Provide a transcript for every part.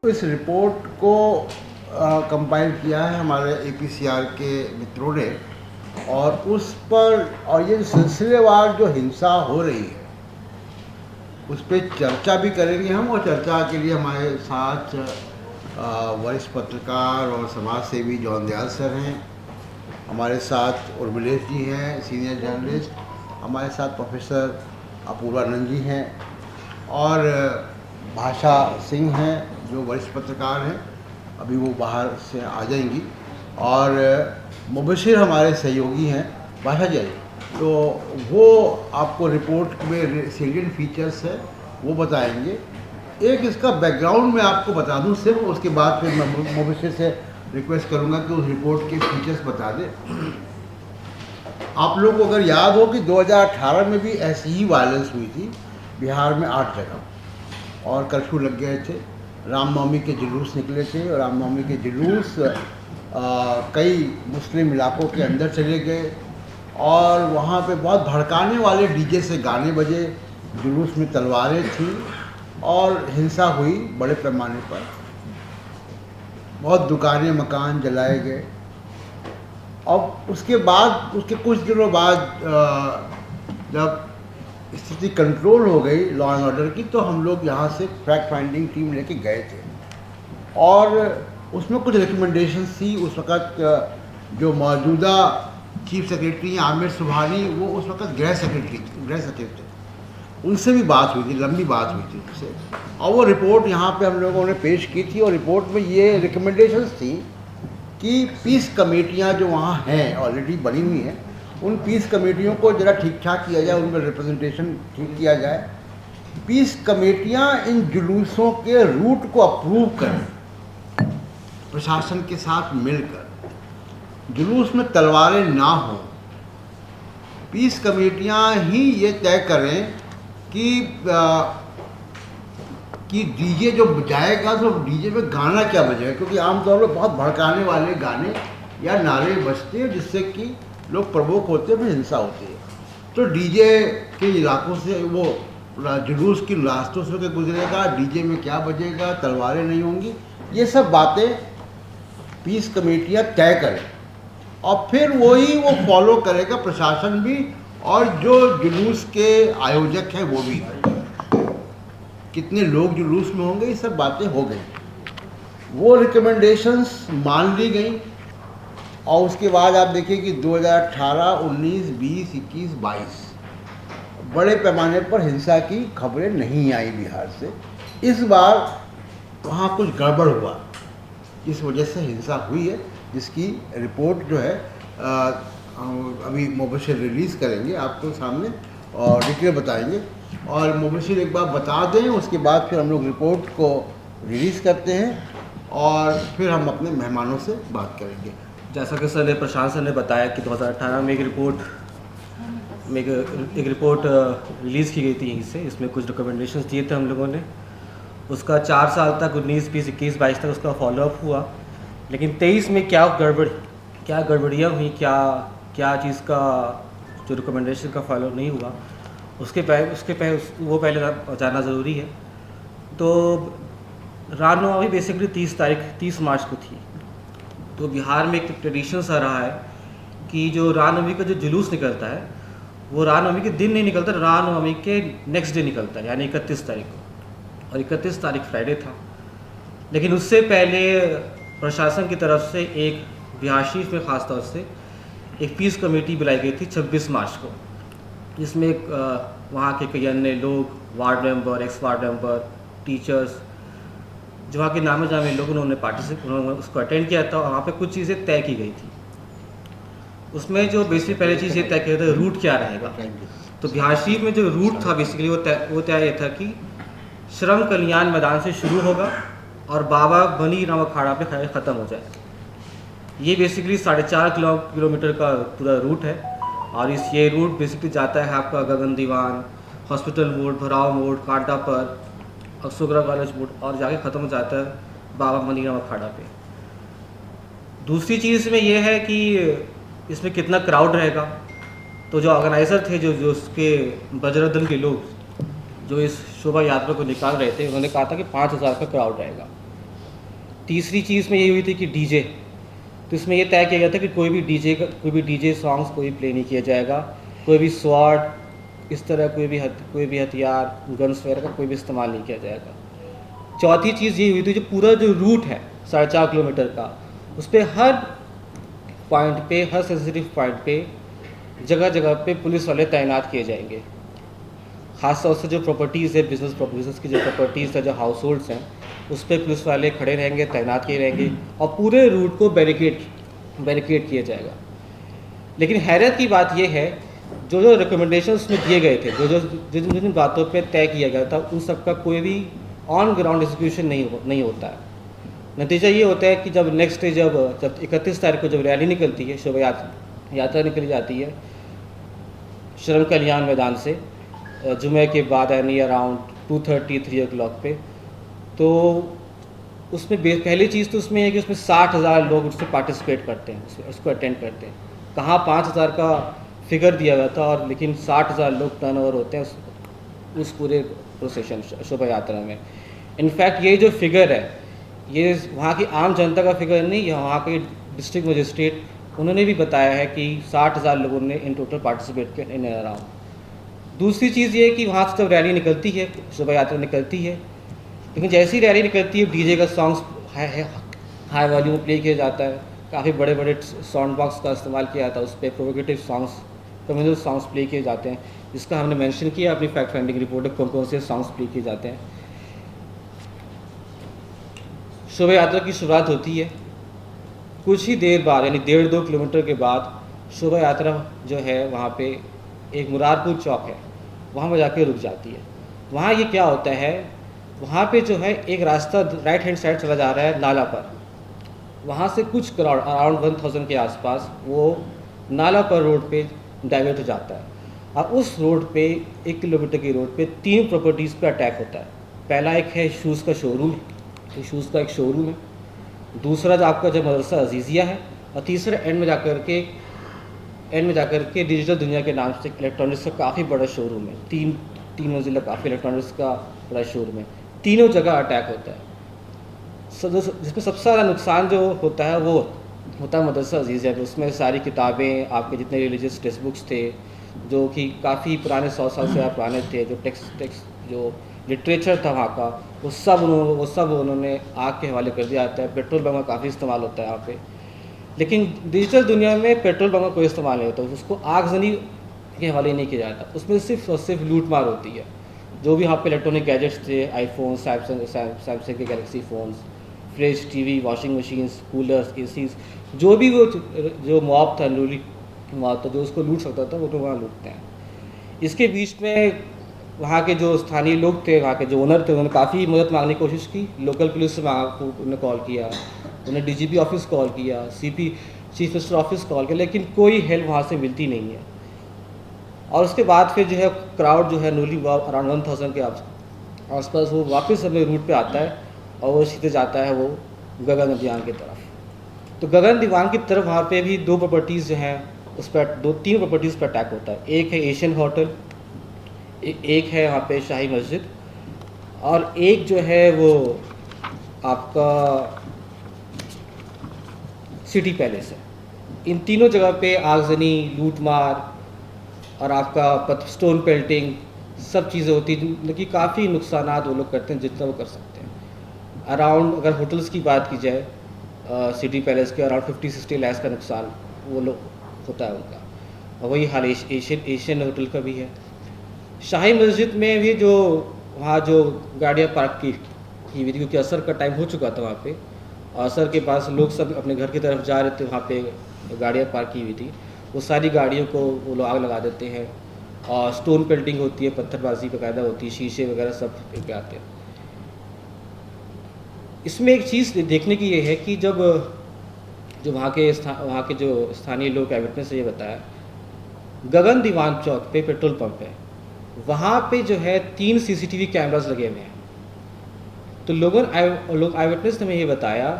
इस रिपोर्ट को कंपाइल किया है हमारे APCR के मित्रों ने, और उस पर और ये सिलसिलेवार जो हिंसा हो रही है उस पर चर्चा भी करेंगे हम। और चर्चा के लिए हमारे साथ वरिष्ठ पत्रकार और समाज सेवी जॉन दयाल सर हैं, हमारे साथ उर्मिलेश जी हैं सीनियर जर्नलिस्ट, हमारे साथ प्रोफेसर अपूर्वानंद जी हैं, और भाषा सिंह हैं जो वरिष्ठ पत्रकार हैं, अभी वो बाहर से आ जाएंगी, और मुबशिर हमारे सहयोगी हैं भाषा जी। तो वो आपको रिपोर्ट में सेलिएंट फीचर्स है वो बताएंगे। एक इसका बैकग्राउंड मैं आपको बता दूं सिर्फ, उसके बाद फिर मैं मुबशिर से रिक्वेस्ट करूंगा कि उस रिपोर्ट के फीचर्स बता दें। आप लोग को अगर याद हो कि 2018 में भी ऐसी ही वायलेंस हुई थी बिहार में 8 जगह, और कर्फ्यू लग गए थे, रामनवमी के जुलूस निकले थे, और रामनवमी के जुलूस कई मुस्लिम इलाकों के अंदर चले गए, और वहाँ पे बहुत भड़काने वाले डीजे से गाने बजे, जुलूस में तलवारें थी, और हिंसा हुई बड़े पैमाने पर, बहुत दुकानें मकान जलाए गए। अब उसके बाद, उसके कुछ दिनों बाद जब स्थिति कंट्रोल हो गई लॉ एंड ऑर्डर की, तो हम लोग यहाँ से फैक्ट फाइंडिंग टीम लेके गए थे, और उसमें कुछ रिकमेंडेशंस थी। उस वक़्त जो मौजूदा चीफ सेक्रेटरी आमिर सुबहानी, वो उस वक़्त गृह सचिव थे, उनसे भी बात हुई थी, लंबी बात हुई थी उनसे, और वो रिपोर्ट यहाँ पे हम लोगों ने पेश की थी। और रिपोर्ट में ये रिकमेंडेशंस थी कि पीस कमेटियाँ जो वहाँ हैं ऑलरेडी बनी हुई हैं, उन पीस कमेटियों को ज़रा ठीक ठाक किया जाए, उनका रिप्रेजेंटेशन ठीक किया जाए। पीस कमेटियाँ इन जुलूसों के रूट को अप्रूव करें प्रशासन के साथ मिलकर, जुलूस में तलवारें ना हों। पीस कमेटियाँ ही ये तय करें कि डीजे जो बजाएगा तो डीजे में गाना क्या बजेगा, क्योंकि आमतौर पर बहुत भड़काने वाले गाने या नारे बजते हैं जिससे कि लोग प्रवोक होते हैं, फिर हिंसा होती है। तो डीजे के इलाकों से, वो जुलूस की रास्तों से होकर गुजरेगा, डीजे में क्या बजेगा, तलवारें नहीं होंगी, ये सब बातें पीस कमेटियाँ तय करें, और फिर वही वो फॉलो करेगा प्रशासन भी, और जो जुलूस के आयोजक हैं वो भी। कितने लोग जुलूस में होंगे, ये सब बातें हो गई, वो रिकमेंडेशंस मान ली गई। और उसके बाद आप देखिए कि 2018, 19, 20, 21, 22 बड़े पैमाने पर हिंसा की खबरें नहीं आई बिहार से। इस बार वहाँ कुछ गड़बड़ हुआ, इस वजह से हिंसा हुई है, जिसकी रिपोर्ट जो है अभी मुबशिर रिलीज़ करेंगे आपको सामने, और डिटेल बताएंगे। और मुबशिर एक बार बता दें, उसके बाद फिर हम लोग रिपोर्ट को रिलीज़ करते हैं, और फिर हम अपने मेहमानों से बात करेंगे। जैसा कि सर ने, प्रशांत सर ने बताया कि 2018 में एक रिपोर्ट रिलीज़ की गई थी यहीं से। इसमें कुछ रिकमेंडेशंस दिए थे हम लोगों ने, उसका 4 साल तक 19, 20, 21, 22 तक उसका फॉलोअप हुआ। लेकिन 23 में क्या गड़बड़ियाँ हुई, क्या चीज़ का जो रिकमेंडेशन का फॉलो नहीं हुआ, उसके पहले वो पहले जानना ज़रूरी है। तो रामनवमी बेसिकली 30 मार्च को थी। तो बिहार में एक ट्रेडिशन सा रहा है कि जो रामनवमी का जो जुलूस निकलता है, वो रामनवमी के दिन नहीं निकलता, रामनवमी के नेक्स्ट डे निकलता है, यानी 31 तारीख को, और 31 तारीख फ्राइडे था। लेकिन उससे पहले प्रशासन की तरफ से एक बिहार शरीफ में ख़ास तौर से एक पीस कमेटी बुलाई गई थी 26 मार्च को, जिसमें वहाँ के कई अन्य लोग, ward member, x ward member, teachers, जो वहाँ के नामे जामे लोग, उन्होंने उसको अटेंड किया था। और वहाँ पे कुछ चीज़ें तय की गई थी। उसमें जो बेसिक पहले चीज़ ये तय किया था, रूट क्या रहेगा। तो बिहार शरीफ में जो रूट था बेसिकली वो तय ये था कि श्रम कल्याण मैदान से शुरू होगा और बाबा बनी राम अखाड़ा पे ख़त्म हो जाए। ये बेसिकली 4.5 किलोमीटर का पूरा रूट है, और ये रूट बेसिकली जाता है आपका गगन दीवान, हॉस्पिटल मोड़, भराव मोड़, कांटा पर, अशोकरा कॉलेज मोड़, और जाके ख़त्म हो जाता है बाबा मनीराम अखाड़ा पे। दूसरी चीज़ इसमें यह है कि इसमें कितना क्राउड रहेगा। तो जो ऑर्गेनाइज़र थे, जो उसके बजरंग दल के लोग जो इस शोभा यात्रा को निकाल रहे थे, उन्होंने कहा था कि 5000 का क्राउड रहेगा। तीसरी चीज़ में ये हुई थी कि डीजे, तो इसमें ये तय किया गया था कि कोई भी डीजे सॉन्ग्स कोई प्ले नहीं किया जाएगा, कोई भी स्वॉर्ड इस तरह कोई भी हथियार गन्स वगैरह का कोई भी इस्तेमाल नहीं किया जाएगा। चौथी चीज़ ये हुई थी जो पूरा जो रूट है 4.5 किलोमीटर का, उस पर हर पॉइंट पे, हर सेंसिटिव पॉइंट पे जगह जगह पे पुलिस वाले तैनात किए जाएंगे। ख़ास तौर से जो प्रॉपर्टीज़ है, बिजनेस की जो प्रॉपर्टीज़ है, जो हाउस होल्ड्स हैं, उस पर पुलिस वाले खड़े रहेंगे, तैनात किए रहेंगे और पूरे रूट को बैरिकेड किया जाएगा। लेकिन हैरत की बात यह है, जो रिकमेंडेशंस में दिए गए थे, जिन बातों पे तय किया गया था, उन सब का कोई भी ऑन ग्राउंड एग्जीक्यूशन नहीं होता है। नतीजा ये होता है कि जब नेक्स्ट डे जब 31 तारीख को जब रैली निकलती है, शोभा यात्रा निकली जाती है श्रम कल्याण मैदान से जुमे के बाद, यानी अराउंड 2:30-3 o'clock पे, तो उसमें पहली चीज़ तो उसमें है कि उसमें 60,000 लोग उसमें पार्टिसिपेट करते हैं, उसको अटेंड करते हैं। कहाँ 5,000 का फिगर दिया गया था, और लेकिन 60,000 लोग टर्नओवर होते हैं उस पूरे प्रोसेशन शोभा यात्रा में। इनफैक्ट ये जो फिगर है, ये वहाँ की आम जनता का फिगर नहीं, ये वहाँ के डिस्ट्रिक्ट मजिस्ट्रेट उन्होंने भी बताया है कि 60,000 लोगों ने इन टोटल पार्टिसिपेट किया इन अराउंड। दूसरी चीज़ ये है कि वहाँ से जब रैली निकलती है, शोभा यात्रा निकलती है, लेकिन जैसी ही रैली निकलती है डीजे का सॉन्ग्स हाई वॉल्यूम में प्ले किया जाता है। काफ़ी बड़े बड़े साउंड बॉक्स का इस्तेमाल किया जाता है, उस पर provocative songs, communal songs play किए जाते हैं, जिसका हमने मेंशन किया अपनी फैक्ट फाइंडिंग रिपोर्ट में कौन कौन से सॉन्ग्स प्ले किए जाते हैं। शोभा यात्रा की शुरुआत होती है, कुछ ही देर बाद यानी 1.5-2 किलोमीटर के बाद शोभा यात्रा जो है वहाँ पे एक मुरारपुर चौक है, वहाँ पर जाके रुक जाती है। वहाँ ये क्या होता है, वहाँ पे जो है एक रास्ता राइट हैंड साइड चला जा रहा है नाला पर, वहाँ से कुछ क्राउड अराउंड 1000 के आसपास वो नाला पर रोड पे डाइवर्ट हो जाता है, और उस रोड पे 1 किलोमीटर की रोड पे 3 प्रॉपर्टीज़ पे अटैक होता है। पहला एक है शूज़ का शोरूम, शूज़ का एक शोरूम है, दूसरा जो आपका जो मदरसा अजीज़िया है, और तीसरा एंड में जाकर के डिजिटल दुनिया के नाम से इलेक्ट्रॉनिक्स का काफ़ी बड़ा शोरूम है, तीन मंजिला काफ़ी इलेक्ट्रॉनिक्स का बड़ा शोरूम है। तीनों जगह अटैक होता है। जिसमें सबसे ज़्यादा नुकसान जो होता है वो होता है मदरसा अजीज़िया में। उसमें सारी किताबें, आपके जितने रिलीजियस टेक्स्ट बुक्स थे, जो कि काफ़ी पुराने 100 साल से पुराने थे, जो टेक्स्ट जो लिटरेचर था वहाँ का, वो सब उन्होंने आग के हवाले कर दिया जाता है। पेट्रोल बम का काफ़ी इस्तेमाल होता है यहाँ पे, लेकिन डिजिटल दुनिया में पेट्रोल बम का कोई इस्तेमाल नहीं होता, उसको आगजनी के हवाले नहीं किया जाता। उसमें सिर्फ और सिर्फ लूट मार होती है। जो भी यहाँ पे इलेक्ट्रॉनिक गैजेट्स थे, आईफोन, सैमसंग के Galaxy phones, fridge, TV, washing machines, coolers, ACs, जो भी वो जो मॉब था, रूली मॉब था, जो उसको लूट सकता था, वो तो वहाँ लूटते हैं। इसके बीच में वहाँ के जो स्थानीय लोग थे, वहाँ के जो ओनर थे, उन्होंने काफ़ी मदद मांगने की कोशिश की। लोकल पुलिस से उन्होंने कॉल किया, उन्हें डीजीपी ऑफिस कॉल किया, चीफ मिनिस्टर ऑफिस कॉल किया, लेकिन कोई हेल्प वहाँ से मिलती नहीं है। और उसके बाद फिर जो है क्राउड जो है न्यूली अराउंड 1000 के आसपास वो वापस अपने रूट पे आता है, और वो सीधे जाता है वो गगन दीवान की तरफ। तो गगन दीवान की तरफ वहाँ पे भी 2 प्रॉपर्टीज़ जो हैं उस पर 2-3 प्रॉपर्टीज़ पर अटैक होता है। एक है एशियन होटल, एक है वहाँ पे शाही मस्जिद, और एक जो है वो आपका सिटी पैलेस है। इन तीनों जगह पे आगजनी, लूटमार और आपका स्टोन पेल्टिंग सब चीज़ें होती हैं, लेकिन काफ़ी नुकसानात वो लोग करते हैं जितना वो कर सकते हैं। अराउंड अगर होटल्स की बात की जाए, सिटी पैलेस के अराउंड 50-60 लाख का नुकसान वो लोग होता है उनका, और वही हाल एशियन होटल का भी है। शाही मस्जिद में भी जो वहाँ जो गाड़ियाँ पार्क की हुई थी, क्योंकि असर का टाइम हो चुका था वहाँ पे, और असर के पास लोग सब अपने घर की तरफ जा रहे थे, वहाँ पे गाड़ियाँ पार्क की हुई थी, वो सारी गाड़ियों को वो लोग आग लगा देते हैं, और स्टोन पेल्टिंग होती है, पत्थरबाजी बाकायदा होती है, शीशे वगैरह सब पे आते हैं। इसमें एक चीज़ देखने की ये है कि जब वहाँ के जो स्थानीय लोग आई विटनेस से ये बताया, गगन दीवान चौक पे पेट्रोल पंप है, वहाँ पे जो है 3 CCTV कैमरास लगे हुए हैं। तो लोग आई विटनेस ने हमें ये बताया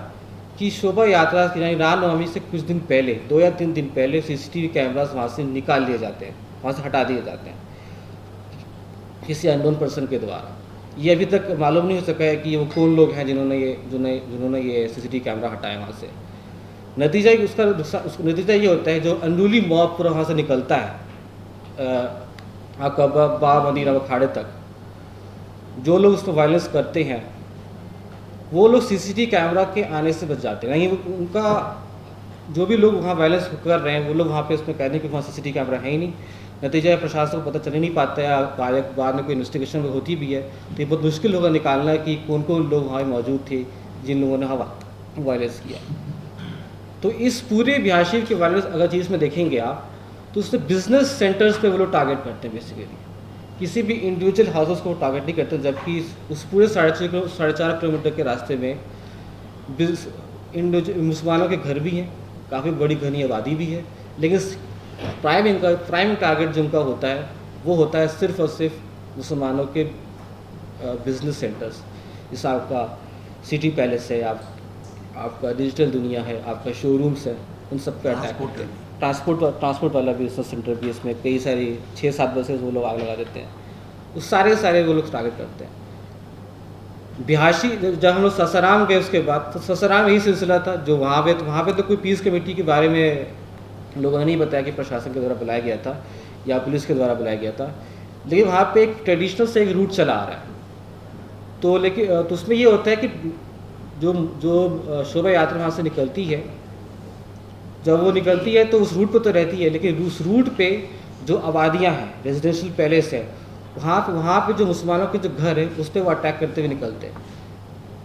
कि शोभा यात्रा यानी रामनवमी से कुछ दिन पहले, 2 या 3 दिन पहले CCTV कैमरास वहाँ से निकाल लिए जाते हैं, वहाँ से हटा दिए जाते हैं किसी अननोन पर्सन के द्वारा। ये अभी तक मालूम नहीं हो सका है कि वो कौन लोग हैं जिन्होंने ये सीसीटीवी कैमरा हटाया वहाँ से। नतीजा उसका नतीजा ये होता है, जो अनरूली मॉब पूरा वहाँ से निकलता है आपका बा मदीना अखाड़े तक, जो लोग उसको वायलेंस करते हैं वो लोग सीसीटीवी कैमरा के आने से बच जाते हैं। नहीं, उनका जो भी लोग वहाँ वायलेंस कर रहे हैं वो लोग वहाँ पे उसमें कहते हैं कि वहाँ सीसीटीवी कैमरा है ही नहीं। नतीजा प्रशासन को पता चल ही नहीं पाता है, बाद में कोई इन्वेस्टिगेशन होती भी है तो ये बहुत मुश्किल होगा निकालना कि कौन कौन लोग वहाँ मौजूद थे जिन लोगों ने वहाँ वायलेंस किया। तो इस पूरे बिहार के वायलेंस अगर चीज़ में देखेंगे आप, तो उससे बिजनेस सेंटर्स पे वो लोग टारगेट करते हैं बेसिकली, किसी भी इंडिविजुअल हाउसेस को टारगेट नहीं करते। जबकि उस पूरे 4.5 किलोमीटर के रास्ते में मुसलमानों के घर भी हैं, काफ़ी बड़ी घनी आबादी भी है, लेकिन प्राइम टारगेट जो उनका होता है वो होता है सिर्फ और सिर्फ मुसलमानों के बिजनेस सेंटर्स। जैसे आपका सिटी पैलेस है, आपका डिजिटल दुनिया है, आपका शोरूम्स है, उन सब पे अटैक करते हैं। ट्रांसपोर्ट वाला बिजनेस सेंटर भी, इसमें कई सारी 6-7 बसेस वो लोग आग लगा देते हैं, उस सारे वो लोग टारगेट करते हैं। बिहाशी जब हम लोग ससाराम गए उसके बाद, तो ससाराम यही सिलसिला था जो वहाँ पे तो कोई पीस कमेटी के बारे में लोगों ने नहीं बताया कि प्रशासन के द्वारा बुलाया गया था या पुलिस के द्वारा बुलाया गया था, लेकिन वहाँ पे एक ट्रेडिशनल से एक रूट चला आ रहा है। तो उसमें ये होता है कि जो शोभा यात्रा वहाँ से निकलती है, जब वो निकलती है तो उस रूट पे तो रहती है, लेकिन उस रूट पे जो आबादियाँ हैं, रेजिडेंशियल पैलेस है, वहाँ पे जो मुसलमानों के जो घर है उस पर वो अटैक करते हुए निकलते हैं।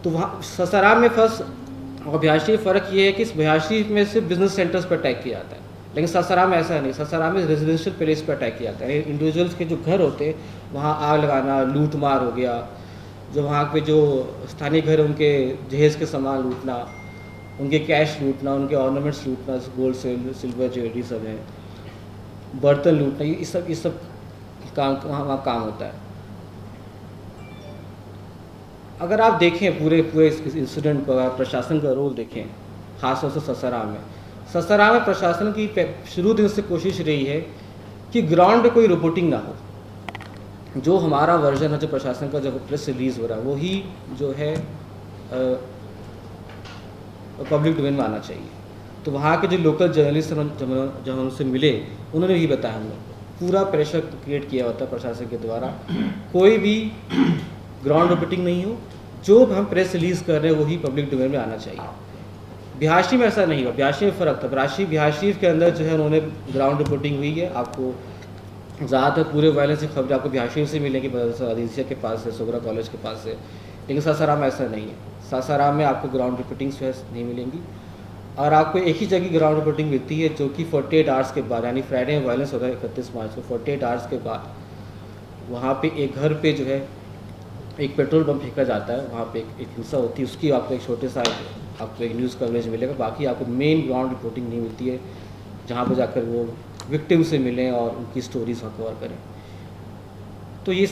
तो वहाँ ससाराम में फर्स्ट और बिहार शरीफ फ़र्क ये है कि इस बिहार शरीफ में सिर्फ बिजनेस सेंटर्स पर अटैक किया जाता है, लेकिन ससाराम में ऐसा नहीं। ससाराम में रेजिडेंशियल पैलेस पर अटैक किया जाता है, इंडिविजुअल्स के जो घर होते हैं वहाँ आग लगाना, लूट मार हो गया, जो वहाँ पे जो स्थानीय घर है उनके जहेज़ के सामान लूटना, उनके कैश लूटना, उनके ऑर्नामेंट्स लूटना, गोल्ड सिल्वर ज्वेलरी सब है, बर्तन लूटना, ये सब काम वहाँ काम होता है। अगर आप देखें पूरे इस इंसिडेंट को, अगर प्रशासन का रोल देखें, खासतौर से ससाराम में प्रशासन की शुरू दिन से कोशिश रही है कि ग्राउंड पे कोई रिपोर्टिंग ना हो। जो हमारा वर्जन है, जो प्रशासन का जो प्रेस रिलीज़ हो रहा है, वही जो है पब्लिक डोमेन में आना चाहिए। तो वहाँ के जो लोकल जर्नलिस्ट जब हम उनसे मिले, उन्होंने भी बताया, हम लोग पूरा प्रेशर क्रिएट किया होता है प्रशासन के द्वारा, कोई भी ग्राउंड रिपोर्टिंग नहीं हो, जो हम प्रेस रिलीज़ कर रहे हैं वही पब्लिक डोमेन में आना चाहिए। बिहार शरीफ में ऐसा नहीं हुआ, बिहार शरीफ में फ़र्क था। बिहार शरीफ के अंदर जो है उन्होंने ग्राउंड रिपोर्टिंग हुई है। आपको ज़्यादातर पूरे वायलेंस की खबरें आपको बिहार शरीफ से मिलेंगी, अदीसिया के पास है, सोगरा कॉलेज के पास है, लेकिन सासाराम में ऐसा नहीं है। सासाराम में आपको ग्राउंड रिपोर्टिंग जो है नहीं मिलेंगी, और आपको एक ही जगह ग्राउंड रिपोर्टिंग मिलती है, जो कि 48 आवर्स के बाद, यानी फ्राइडे में वायलेंस होता है 31 मार्च को, 48 आवर्स के बाद वहाँ पे एक घर पे जो है एक पेट्रोल बम फेंका जाता है, वहाँ पे एक हिंसा होती है, उसकी आपको एक छोटे सा आपको एक न्यूज़ कवरेज मिलेगा। बाकी आपको मेन ग्राउंड रिपोर्टिंग नहीं मिलती है, जहाँ पर जाकर वो विक्टिम से मिलें और उनकी स्टोरीज कवर करें। तो ये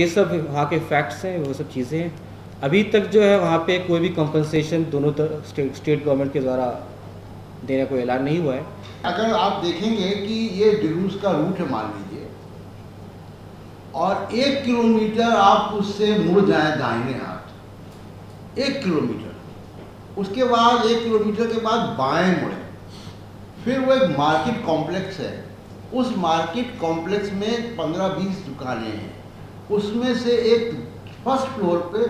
सब वहाँ के फैक्ट्स हैं, वो सब चीज़ें हैं। अभी तक जो है वहाँ पे कोई भी कंपनसेशन दोनों तरफ स्टेट गवर्नमेंट के द्वारा देने को ऐलान नहीं हुआ है। अगर आप देखेंगे कि ये जुलूस का रूट है, मान लीजिए, और 1 किलोमीटर आप उससे मुड़ जाएं दाहिने हाथ, 1 किलोमीटर, उसके बाद 1 किलोमीटर के बाद बाएं मुड़े, फिर वो एक मार्केट कॉम्प्लेक्स है, उस मार्केट कॉम्प्लेक्स में 15-20 दुकानें हैं, उसमें से एक फर्स्ट फ्लोर पे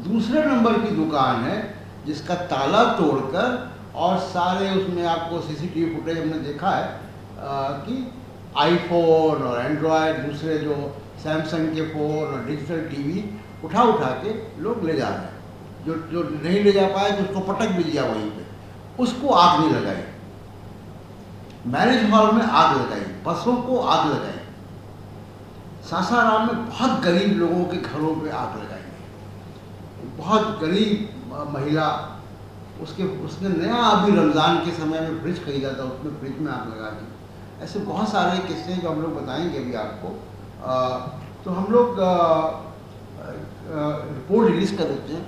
दूसरे नंबर की दुकान है जिसका ताला तोड़कर, और सारे उसमें आपको सीसीटीवी फुटेज हमने देखा है कि आईफोन और एंड्रॉयड, दूसरे जो सैमसंग के फ़ोन और डिजिटल टीवी उठा के लोग ले जा रहे हैं। जो नहीं ले जा पाए तो उसको पटक भी दिया वहीं पे, उसको आग नहीं लगाई, मैरिज हॉल में आग लगाई, बसों को आग लगाई, सासाराम में बहुत गरीब लोगों के घरों पे आग लगाई, बहुत गरीब महिला, उसने नया अभी रमज़ान के समय में फ्रिज खरीदा था, उसमें फ्रिज में आग लगा दी। ऐसे बहुत सारे किस्से जो हम लोग बताएंगे अभी आपको। तो हम लोग रिपोर्ट रिलीज़ कर देते हैं।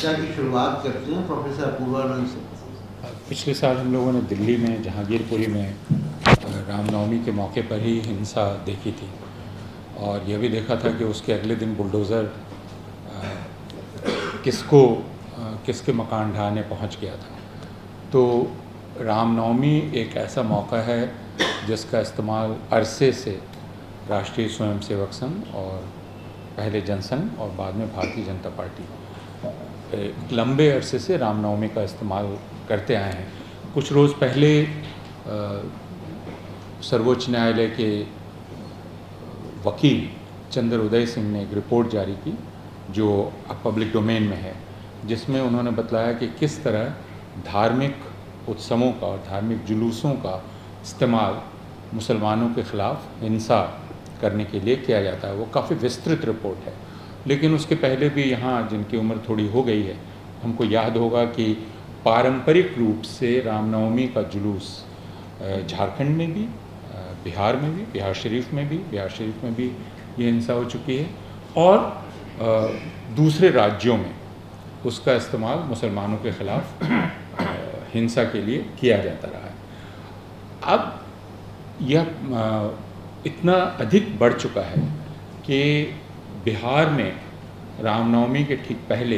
चर्चा की शुरुआत करते हैं प्रोफेसर अपूर्वानंद से। पिछले साल हम लोगों ने दिल्ली में जहांगीरपुरी में रामनवमी के मौके पर ही हिंसा देखी थी और यह भी देखा था कि उसके अगले दिन बुलडोज़र किसके मकान ढहाने पहुंच गया था। तो रामनवमी एक ऐसा मौका है जिसका इस्तेमाल अरसे से राष्ट्रीय स्वयंसेवक संघ और पहले जनसंघ और बाद में भारतीय जनता पार्टी एक लंबे अरसे से रामनवमी का इस्तेमाल करते आए हैं। कुछ रोज़ पहले सर्वोच्च न्यायालय के वकील चंद्र उदय सिंह ने एक रिपोर्ट जारी की जो अब पब्लिक डोमेन में है, जिसमें उन्होंने बताया कि किस तरह धार्मिक उत्सवों का और धार्मिक जुलूसों का इस्तेमाल मुसलमानों के ख़िलाफ़ हिंसा करने के लिए किया जाता है। वो काफ़ी विस्तृत रिपोर्ट है, लेकिन उसके पहले भी यहाँ जिनकी उम्र थोड़ी हो गई है हमको याद होगा कि पारंपरिक रूप से रामनवमी का जुलूस झारखंड में भी, बिहार में भी, बिहार शरीफ में भी ये हिंसा हो चुकी है और दूसरे राज्यों में उसका इस्तेमाल मुसलमानों के ख़िलाफ़ हिंसा के लिए किया जाता रहा है। अब यह इतना अधिक बढ़ चुका है कि बिहार में रामनवमी के ठीक पहले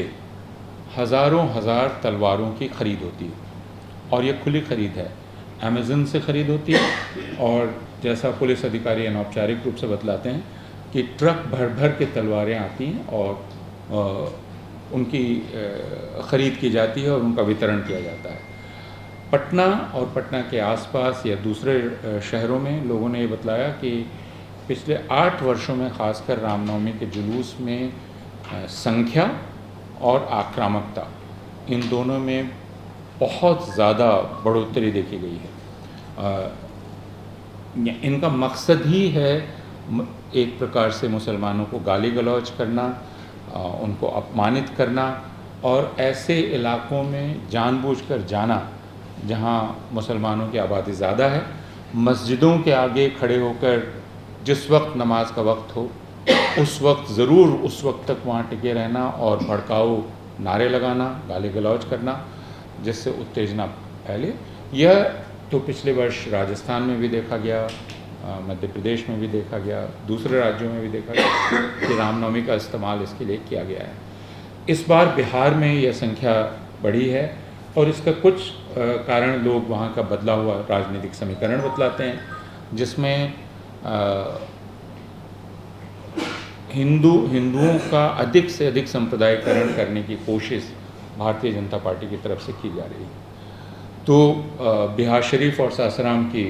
हज़ारों हज़ार तलवारों की ख़रीद होती है और ये खुली ख़रीद है, अमेज़न से ख़रीद होती है और जैसा पुलिस अधिकारी अनौपचारिक रूप से बतलाते हैं कि ट्रक भर भर के तलवारें आती हैं और उनकी ख़रीद की जाती है और उनका वितरण किया जाता है। पटना और पटना के आसपास या दूसरे शहरों में लोगों ने ये बतलाया कि पिछले 8 वर्षों में ख़ासकर रामनवमी के जुलूस में संख्या और आक्रामकता इन दोनों में बहुत ज़्यादा बढ़ोतरी देखी गई है। इनका मकसद ही है एक प्रकार से मुसलमानों को गाली गलौज करना, उनको अपमानित करना और ऐसे इलाकों में जानबूझकर जाना जहाँ मुसलमानों की आबादी ज़्यादा है, मस्जिदों के आगे खड़े होकर जिस वक्त नमाज का वक्त हो उस वक्त ज़रूर उस वक्त तक वहाँ टिके रहना और भड़काऊ नारे लगाना, गाली गलौज करना, जिससे उत्तेजना फैले। यह तो पिछले वर्ष राजस्थान में भी देखा गया, मध्य प्रदेश में भी देखा गया, दूसरे राज्यों में भी देखा गया कि रामनवमी का इस्तेमाल इसके लिए किया गया है। इस बार बिहार में यह संख्या बढ़ी है और इसका कुछ कारण लोग वहाँ का बदला हुआ राजनीतिक समीकरण बतलाते हैं, जिसमें हिंदुओं का अधिक से अधिक संप्रदायीकरण करने की कोशिश भारतीय जनता पार्टी की तरफ से की जा रही है। तो बिहार शरीफ और सासाराम की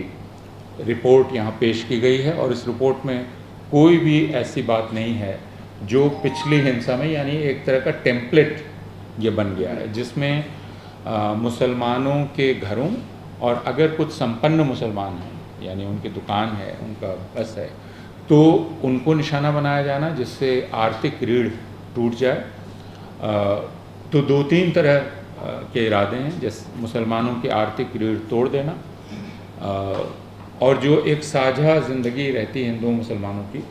रिपोर्ट यहाँ पेश की गई है और इस रिपोर्ट में कोई भी ऐसी बात नहीं है जो पिछली हिंसा में, यानी एक तरह का टेम्पलेट ये बन गया है जिसमें मुसलमानों के घरों और अगर कुछ संपन्न मुसलमान हैं, यानी उनकी दुकान है, उनका बस है, तो उनको निशाना बनाया जाना जिससे आर्थिक रीढ़ टूट जाए। तो 2-3 तरह के इरादे हैं, जैसे मुसलमानों की आर्थिक रीढ़ तोड़ देना और जो एक साझा ज़िंदगी रहती है हिंदुओं मुसलमानों की,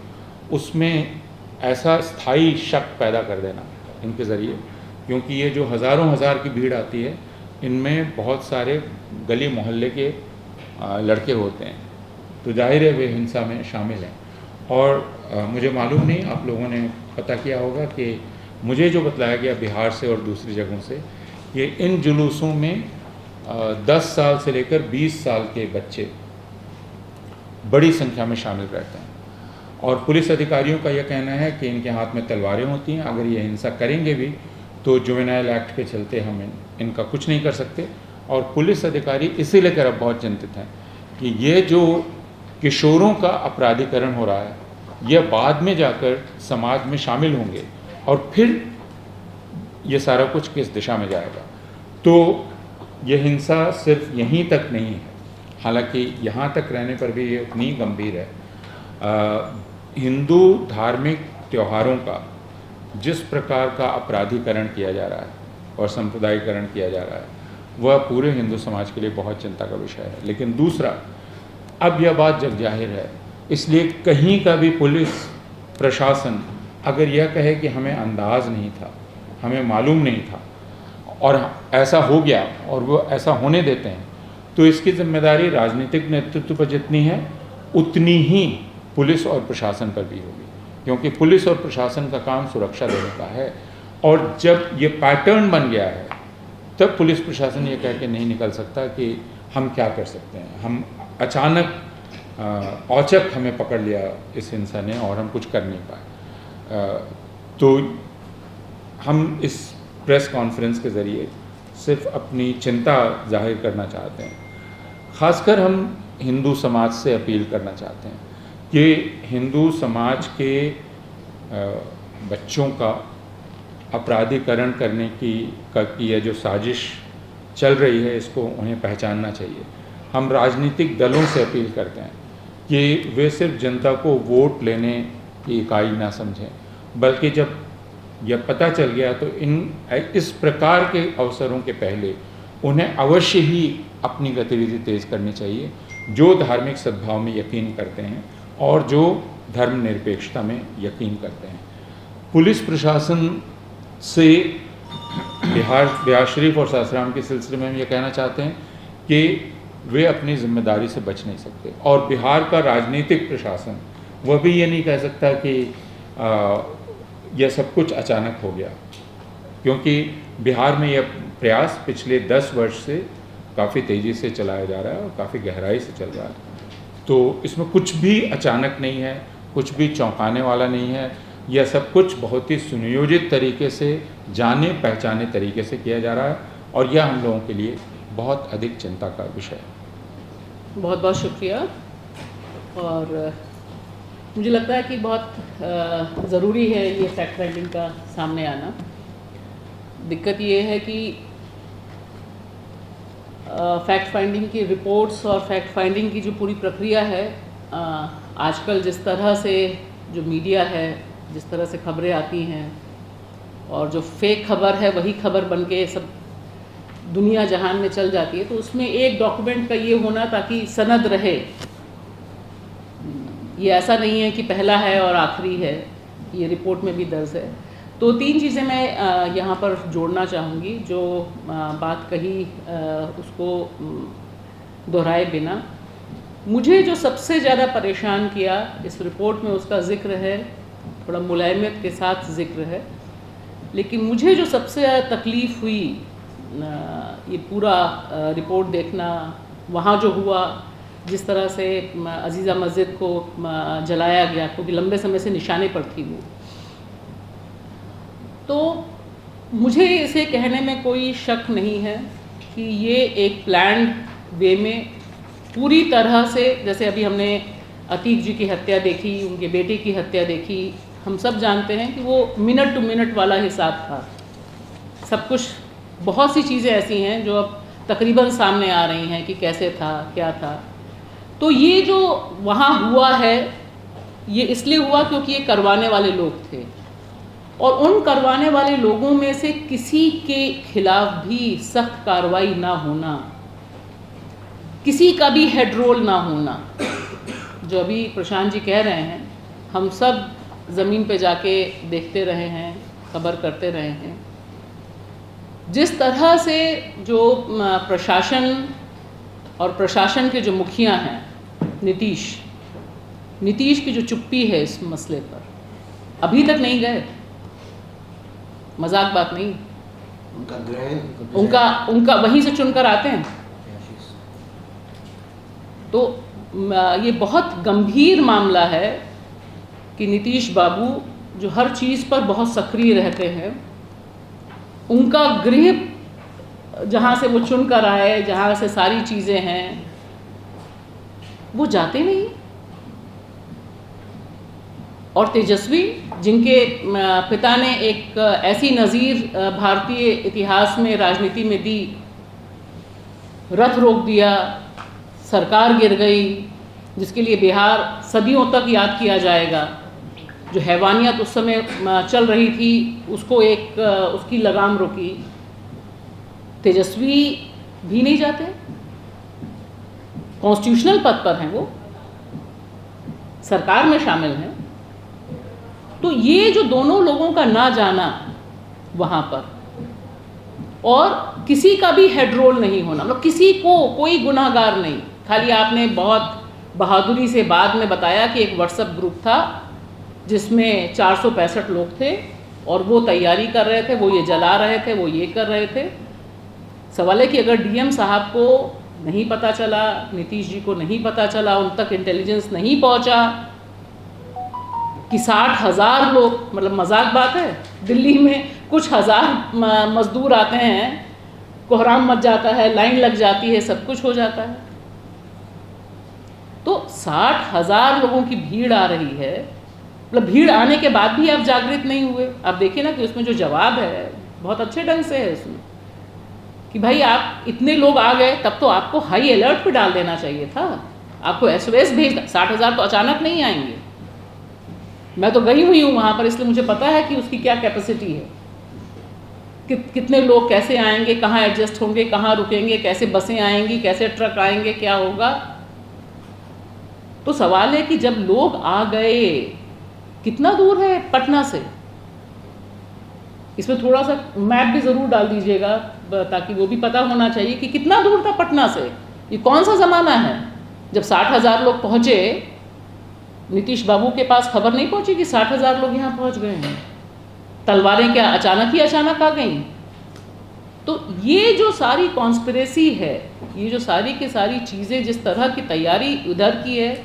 उसमें ऐसा स्थायी शक पैदा कर देना इनके ज़रिए, क्योंकि ये जो हज़ारों हज़ार की भीड़ आती है इनमें बहुत सारे गली मोहल्ले के लड़के होते हैं, तो जाहिर है वे हिंसा में शामिल हैं। और मुझे मालूम नहीं, आप लोगों ने पता किया होगा कि मुझे जो बतलाया गया बिहार से और दूसरी जगहों से, ये इन जुलूसों में 10 साल से लेकर 20 साल के बच्चे बड़ी संख्या में शामिल रहते हैं और पुलिस अधिकारियों का यह कहना है कि इनके हाथ में तलवारें होती हैं, अगर ये हिंसा करेंगे भी तो जुवेनाइल एक्ट के चलते हम इनका कुछ नहीं कर सकते। और पुलिस अधिकारी इसी लेकर अब बहुत चिंतित हैं कि ये जो किशोरों का अपराधीकरण हो रहा है यह बाद में जाकर समाज में शामिल होंगे और फिर ये सारा कुछ किस दिशा में जाएगा। तो यह हिंसा सिर्फ यहीं तक नहीं है, हालांकि यहाँ तक रहने पर भी ये उतनी गंभीर है। हिंदू धार्मिक त्योहारों का जिस प्रकार का अपराधीकरण किया जा रहा है और संप्रदायीकरण किया जा रहा है वह पूरे हिंदू समाज के लिए बहुत चिंता का विषय है। लेकिन दूसरा, अब यह बात जग जाहिर है, इसलिए कहीं का भी पुलिस प्रशासन अगर यह कहे कि हमें अंदाज़ नहीं था, हमें मालूम नहीं था, और ऐसा हो गया और वो ऐसा होने देते हैं, तो इसकी जिम्मेदारी राजनीतिक नेतृत्व पर जितनी है उतनी ही पुलिस और प्रशासन पर भी होगी, क्योंकि पुलिस और प्रशासन का काम सुरक्षा देने का है। और जब ये पैटर्न बन गया है तब पुलिस प्रशासन ये कह के नहीं निकल सकता कि हम क्या कर सकते हैं, हम अचानक औचक हमें पकड़ लिया इस हिंसा ने और हम कुछ कर नहीं पाए। तो हम इस प्रेस कॉन्फ्रेंस के ज़रिए सिर्फ अपनी चिंता जाहिर करना चाहते हैं। ख़ासकर हम हिंदू समाज से अपील करना चाहते हैं कि हिंदू समाज के बच्चों का अपराधीकरण करने की यह जो साजिश चल रही है इसको उन्हें पहचानना चाहिए। हम राजनीतिक दलों से अपील करते हैं कि वे सिर्फ जनता को वोट लेने की इकाई ना समझें, बल्कि जब यह पता चल गया तो इस प्रकार के अवसरों के पहले उन्हें अवश्य ही अपनी गतिविधि तेज़ करनी चाहिए, जो धार्मिक सद्भाव में यकीन करते हैं और जो धर्मनिरपेक्षता में यकीन करते हैं। पुलिस प्रशासन से बिहार शरीफ और सासाराम के सिलसिले में हम ये कहना चाहते हैं कि वे अपनी जिम्मेदारी से बच नहीं सकते, और बिहार का राजनीतिक प्रशासन वह भी ये नहीं कह सकता कि यह सब कुछ अचानक हो गया, क्योंकि बिहार में यह प्रयास पिछले 10 वर्ष से काफ़ी तेज़ी से चलाया जा रहा है और काफ़ी गहराई से चल रहा है। तो इसमें कुछ भी अचानक नहीं है, कुछ भी चौंकाने वाला नहीं है। यह सब कुछ बहुत ही सुनियोजित तरीके से, जाने पहचाने तरीके से किया जा रहा है, और यह हम लोगों के लिए बहुत अधिक चिंता का विषय है। बहुत बहुत शुक्रिया। और मुझे लगता है कि बहुत ज़रूरी है ये फैक्ट फाइंडिंग का सामने आना। दिक्कत ये है कि फैक्ट फाइंडिंग की रिपोर्ट्स और फैक्ट फाइंडिंग की जो पूरी प्रक्रिया है, आजकल जिस तरह से जो मीडिया है, जिस तरह से खबरें आती हैं, और जो फेक खबर है वही खबर बन के सब दुनिया जहान में चल जाती है, तो उसमें एक डॉक्यूमेंट का ये होना ताकि सनद रहे, ये ऐसा नहीं है कि पहला है और आखिरी है, ये रिपोर्ट में भी दर्ज है। तो 3 चीज़ें मैं यहाँ पर जोड़ना चाहूँगी, जो बात कही उसको दोहराए बिना। मुझे जो सबसे ज़्यादा परेशान किया इस रिपोर्ट में, उसका ज़िक्र है, थोड़ा मुलायमत के साथ ज़िक्र है, लेकिन मुझे जो सबसे ज़्यादा तकलीफ़ हुई ये पूरा रिपोर्ट देखना, वहाँ जो हुआ, जिस तरह से अजीज़ा मस्जिद को जलाया गया, क्योंकि लंबे समय से निशाने पर थी वो, तो मुझे इसे कहने में कोई शक नहीं है कि ये एक प्लान्ड वे में पूरी तरह से, जैसे अभी हमने अतीक जी की हत्या देखी, उनके बेटे की हत्या देखी, हम सब जानते हैं कि वो मिनट टू मिनट वाला हिसाब था। सब कुछ, बहुत सी चीज़ें ऐसी हैं जो अब तकरीबन सामने आ रही हैं कि कैसे था, क्या था। तो ये जो वहाँ हुआ है, ये इसलिए हुआ क्योंकि ये करवाने वाले लोग थे, और उन करवाने वाले लोगों में से किसी के खिलाफ भी सख्त कार्रवाई ना होना, किसी का भी हेड रोल ना होना। जो अभी प्रशांत जी कह रहे हैं, हम सब ज़मीन पे जाके देखते रहे हैं, खबर करते रहे हैं, जिस तरह से जो प्रशासन और प्रशासन के जो मुखिया हैं, नीतीश की जो चुप्पी है इस मसले पर, अभी तक नहीं गए, मजाक बात नहीं, उनका वहीं से चुनकर आते हैं। तो ये बहुत गंभीर मामला है कि नीतीश बाबू जो हर चीज़ पर बहुत सक्रिय रहते हैं, उनका गृह जहाँ से वो चुन कर आए, जहाँ से सारी चीज़ें हैं, वो जाते नहीं। और तेजस्वी, जिनके पिता ने एक ऐसी नज़ीर भारतीय इतिहास में, राजनीति में दी, रथ रोक दिया, सरकार गिर गई, जिसके लिए बिहार सदियों तक याद किया जाएगा। जो हैवानियत उस समय चल रही थी, उसको उसकी लगाम रोकी। तेजस्वी भी नहीं जाते, कॉन्स्टिट्यूशनल पद पर हैं, वो सरकार में शामिल हैं। तो ये जो दोनों लोगों का ना जाना वहाँ पर, और किसी का भी हेड रोल नहीं होना, मतलब किसी को कोई गुनाहगार नहीं। खाली आपने बहुत बहादुरी से बाद में बताया कि एक व्हाट्सएप ग्रुप था जिसमें 465 लोग थे और वो तैयारी कर रहे थे, वो ये जला रहे थे, वो ये कर रहे थे। सवाल है कि अगर डीएम साहब को नहीं पता चला, नीतीश जी को नहीं पता चला, उन तक इंटेलिजेंस नहीं पहुंचा कि 60,000 लोग, मतलब मजाक बात है, दिल्ली में कुछ हज़ार मजदूर आते हैं, कोहराम मच जाता है, लाइन लग जाती है, सब कुछ हो जाता है। तो 60,000 लोगों की भीड़ आ रही है, मतलब भीड़ आने के बाद भी आप जागृत नहीं हुए। आप देखिए ना कि उसमें जो जवाब है बहुत अच्छे ढंग से है उसमें, कि भाई आप इतने लोग आ गए, तब तो आपको हाई अलर्ट पे डाल देना चाहिए था, आपको SOS भेज। 60,000 तो अचानक नहीं आएंगे। मैं तो गई हुई हूँ वहाँ पर, इसलिए मुझे पता है कि उसकी क्या कैपेसिटी है, कितने लोग कैसे आएंगे, कहाँ एडजस्ट होंगे, कहाँ रुकेंगे, कैसे बसें आएंगी, कैसे ट्रक आएंगे, क्या होगा। तो सवाल है कि जब लोग आ गए, कितना दूर है पटना से, इसमें थोड़ा सा मैप भी ज़रूर डाल दीजिएगा ताकि वो भी पता होना चाहिए कि कितना दूर था पटना से। ये कौन सा ज़माना है जब 60,000 लोग पहुँचे, नीतीश बाबू के पास खबर नहीं पहुँची कि 60,000 लोग यहाँ पहुँच गए हैं। तलवारें क्या अचानक ही अचानक आ गई? तो ये जो सारी कॉन्स्पिरेसी है, ये जो सारी की सारी चीज़ें, जिस तरह की तैयारी उधर की है,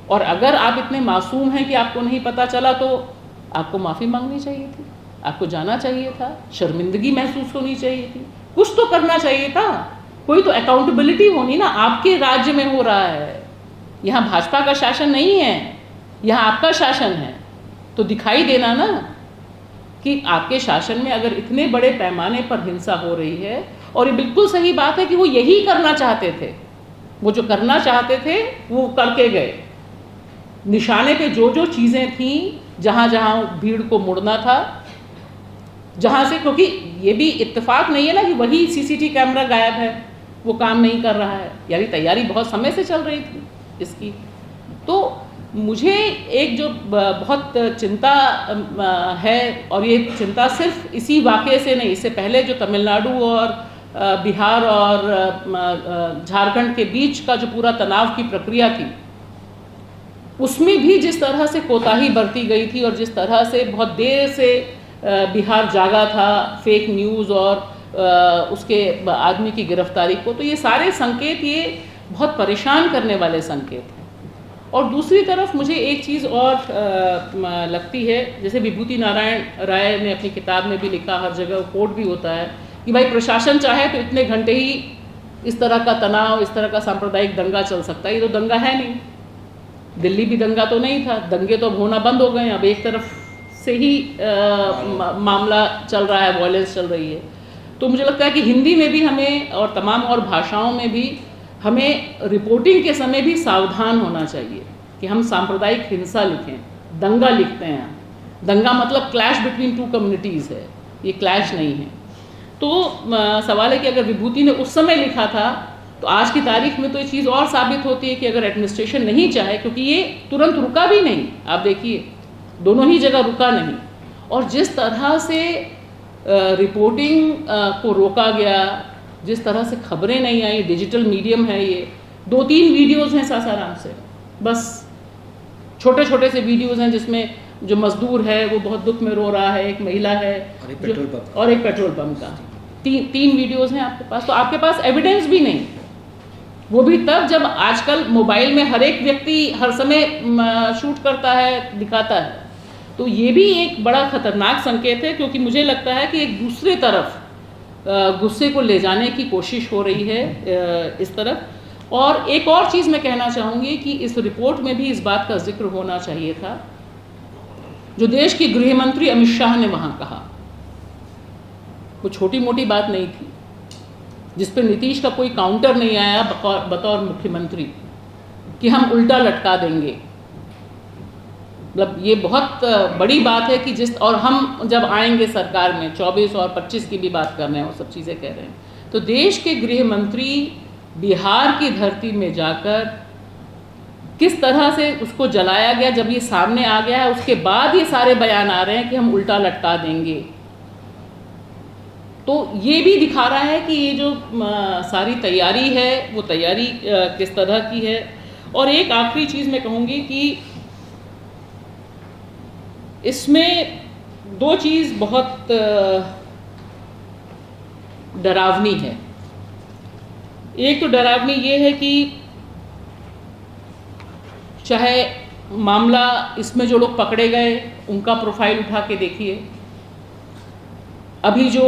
और अगर आप इतने मासूम हैं कि आपको नहीं पता चला तो आपको माफ़ी मांगनी चाहिए थी, आपको जाना चाहिए था, शर्मिंदगी महसूस होनी चाहिए थी, कुछ तो करना चाहिए था, कोई तो अकाउंटेबिलिटी होनी ना। आपके राज्य में हो रहा है, यहाँ भाजपा का शासन नहीं है, यहाँ आपका शासन है, तो दिखाई देना ना कि आपके शासन में अगर इतने बड़े पैमाने पर हिंसा हो रही है। और ये बिल्कुल सही बात है कि वो यही करना चाहते थे, वो जो करना चाहते थे वो करके गए। निशाने पे जो जो चीज़ें थीं, जहाँ जहाँ भीड़ को मुड़ना था, जहाँ से, क्योंकि ये भी इत्तेफाक नहीं है ना कि वही CCTV कैमरा गायब है, वो काम नहीं कर रहा है, यानी तैयारी बहुत समय से चल रही थी इसकी। तो मुझे एक जो बहुत चिंता है, और ये चिंता सिर्फ इसी वाक़े से नहीं, इससे पहले जो तमिलनाडु और बिहार और झारखंड के बीच का जो पूरा तनाव की प्रक्रिया थी, उसमें भी जिस तरह से कोताही बरती गई थी और जिस तरह से बहुत देर से बिहार जागा था फेक न्यूज़ और उसके आदमी की गिरफ्तारी को, तो ये सारे संकेत ये बहुत परेशान करने वाले संकेत हैं। और दूसरी तरफ मुझे एक चीज़ और लगती है, जैसे विभूति नारायण राय ने अपनी किताब में भी लिखा, हर जगह कोट भी होता है कि भाई प्रशासन चाहे तो इतने घंटे ही इस तरह का तनाव, इस तरह का सांप्रदायिक दंगा चल सकता है। ये तो दंगा है नहीं, दिल्ली भी दंगा तो नहीं था, दंगे तो अब होना बंद हो गए। अब एक तरफ से ही मामला चल रहा है, वायलेंस चल रही है। तो मुझे लगता है कि हिंदी में भी हमें और तमाम और भाषाओं में भी हमें रिपोर्टिंग के समय भी सावधान होना चाहिए कि हम सांप्रदायिक हिंसा लिखें, दंगा लिखते हैं। दंगा मतलब क्लैश बिटवीन टू कम्युनिटीज़ है, ये क्लैश नहीं है। तो सवाल है कि अगर विभूति ने उस समय लिखा था तो आज की तारीख में तो ये चीज़ और साबित होती है कि अगर एडमिनिस्ट्रेशन नहीं चाहे, क्योंकि ये तुरंत रुका भी नहीं, आप देखिए दोनों ही जगह रुका नहीं, और जिस तरह से रिपोर्टिंग को रोका गया, जिस तरह से खबरें नहीं आई, डिजिटल मीडियम है ये, 2-3 वीडियोज़ हैं सासाराम से, बस छोटे छोटे से वीडियोज़ हैं जिसमें जो मजदूर है वो बहुत दुख में रो रहा है, एक महिला है और एक पेट्रोल पंप का, तीन वीडियोज़ हैं आपके पास। तो आपके पास एविडेंस भी नहीं, वो भी तब जब आजकल मोबाइल में हर एक व्यक्ति हर समय शूट करता है, दिखाता है। तो ये भी एक बड़ा खतरनाक संकेत है, क्योंकि मुझे लगता है कि एक दूसरे तरफ गुस्से को ले जाने की कोशिश हो रही है इस तरफ। और एक और चीज़ मैं कहना चाहूँगी कि इस रिपोर्ट में भी इस बात का जिक्र होना चाहिए था, जो देश के गृह मंत्री अमित शाह ने वहाँ कहा, वो छोटी मोटी बात नहीं थी, जिस पर नीतीश का कोई काउंटर नहीं आया बतौर मुख्यमंत्री कि हम उल्टा लटका देंगे। मतलब ये बहुत बड़ी बात है कि जिस, और हम जब आएंगे सरकार में 24 और 25 की भी बात कर रहे हैं, वो सब चीज़ें कह रहे हैं। तो देश के गृह मंत्री बिहार की धरती में जाकर किस तरह से उसको जलाया गया, जब ये सामने आ गया है उसके बाद ये सारे बयान आ रहे हैं कि हम उल्टा लटका देंगे। तो ये भी दिखा रहा है कि ये जो सारी तैयारी है वो तैयारी किस तरह की है। और एक आखिरी चीज़ मैं कहूँगी कि इसमें दो चीज़ बहुत डरावनी है। एक तो डरावनी ये है कि चाहे मामला इसमें जो लोग पकड़े गए उनका प्रोफाइल उठा के देखिए, अभी जो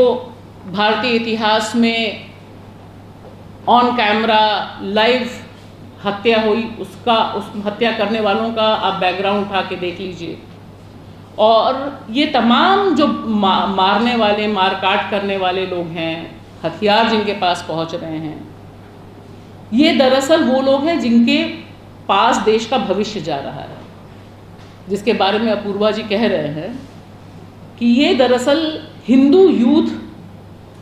भारतीय इतिहास में ऑन कैमरा लाइव हत्या हुई उस हत्या करने वालों का आप बैकग्राउंड उठा के देख लीजिए, और ये तमाम जो मारने वाले मारकाट करने वाले लोग हैं, हथियार जिनके पास पहुंच रहे हैं, ये दरअसल वो लोग हैं जिनके पास देश का भविष्य जा रहा है, जिसके बारे में अपूर्वा जी कह रहे हैं कि ये दरअसल हिंदू यूथ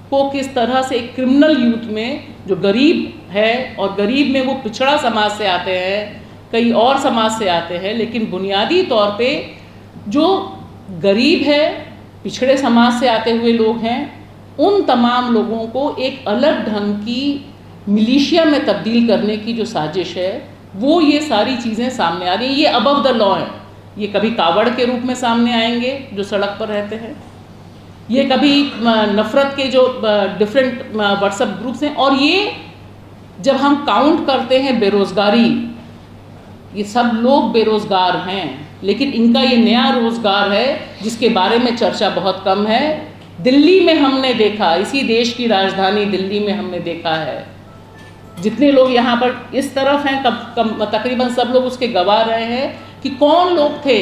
को किस तरह से एक क्रिमिनल यूथ में जो गरीब है, और गरीब में वो पिछड़ा समाज से आते हैं, कई और समाज से आते हैं, लेकिन बुनियादी तौर पे जो गरीब है, पिछड़े समाज से आते हुए लोग हैं, उन तमाम लोगों को एक अलग ढंग की मिलिशिया में तब्दील करने की जो साजिश है, वो ये सारी चीज़ें सामने आ रही हैं। ये अबव द लॉ है। ये कभी कावड़ के रूप में सामने आएंगे जो सड़क पर रहते हैं, ये कभी नफ़रत के जो डिफरेंट व्हाट्सएप ग्रुप्स हैं, और ये जब हम काउंट करते हैं बेरोज़गारी, ये सब लोग बेरोज़गार हैं, लेकिन इनका ये नया रोज़गार है जिसके बारे में चर्चा बहुत कम है। दिल्ली में हमने देखा, इसी देश की राजधानी दिल्ली में हमने देखा है, जितने लोग यहाँ पर इस तरफ हैं तकरीबन सब लोग उसके गवाह रहे हैं कि कौन लोग थे,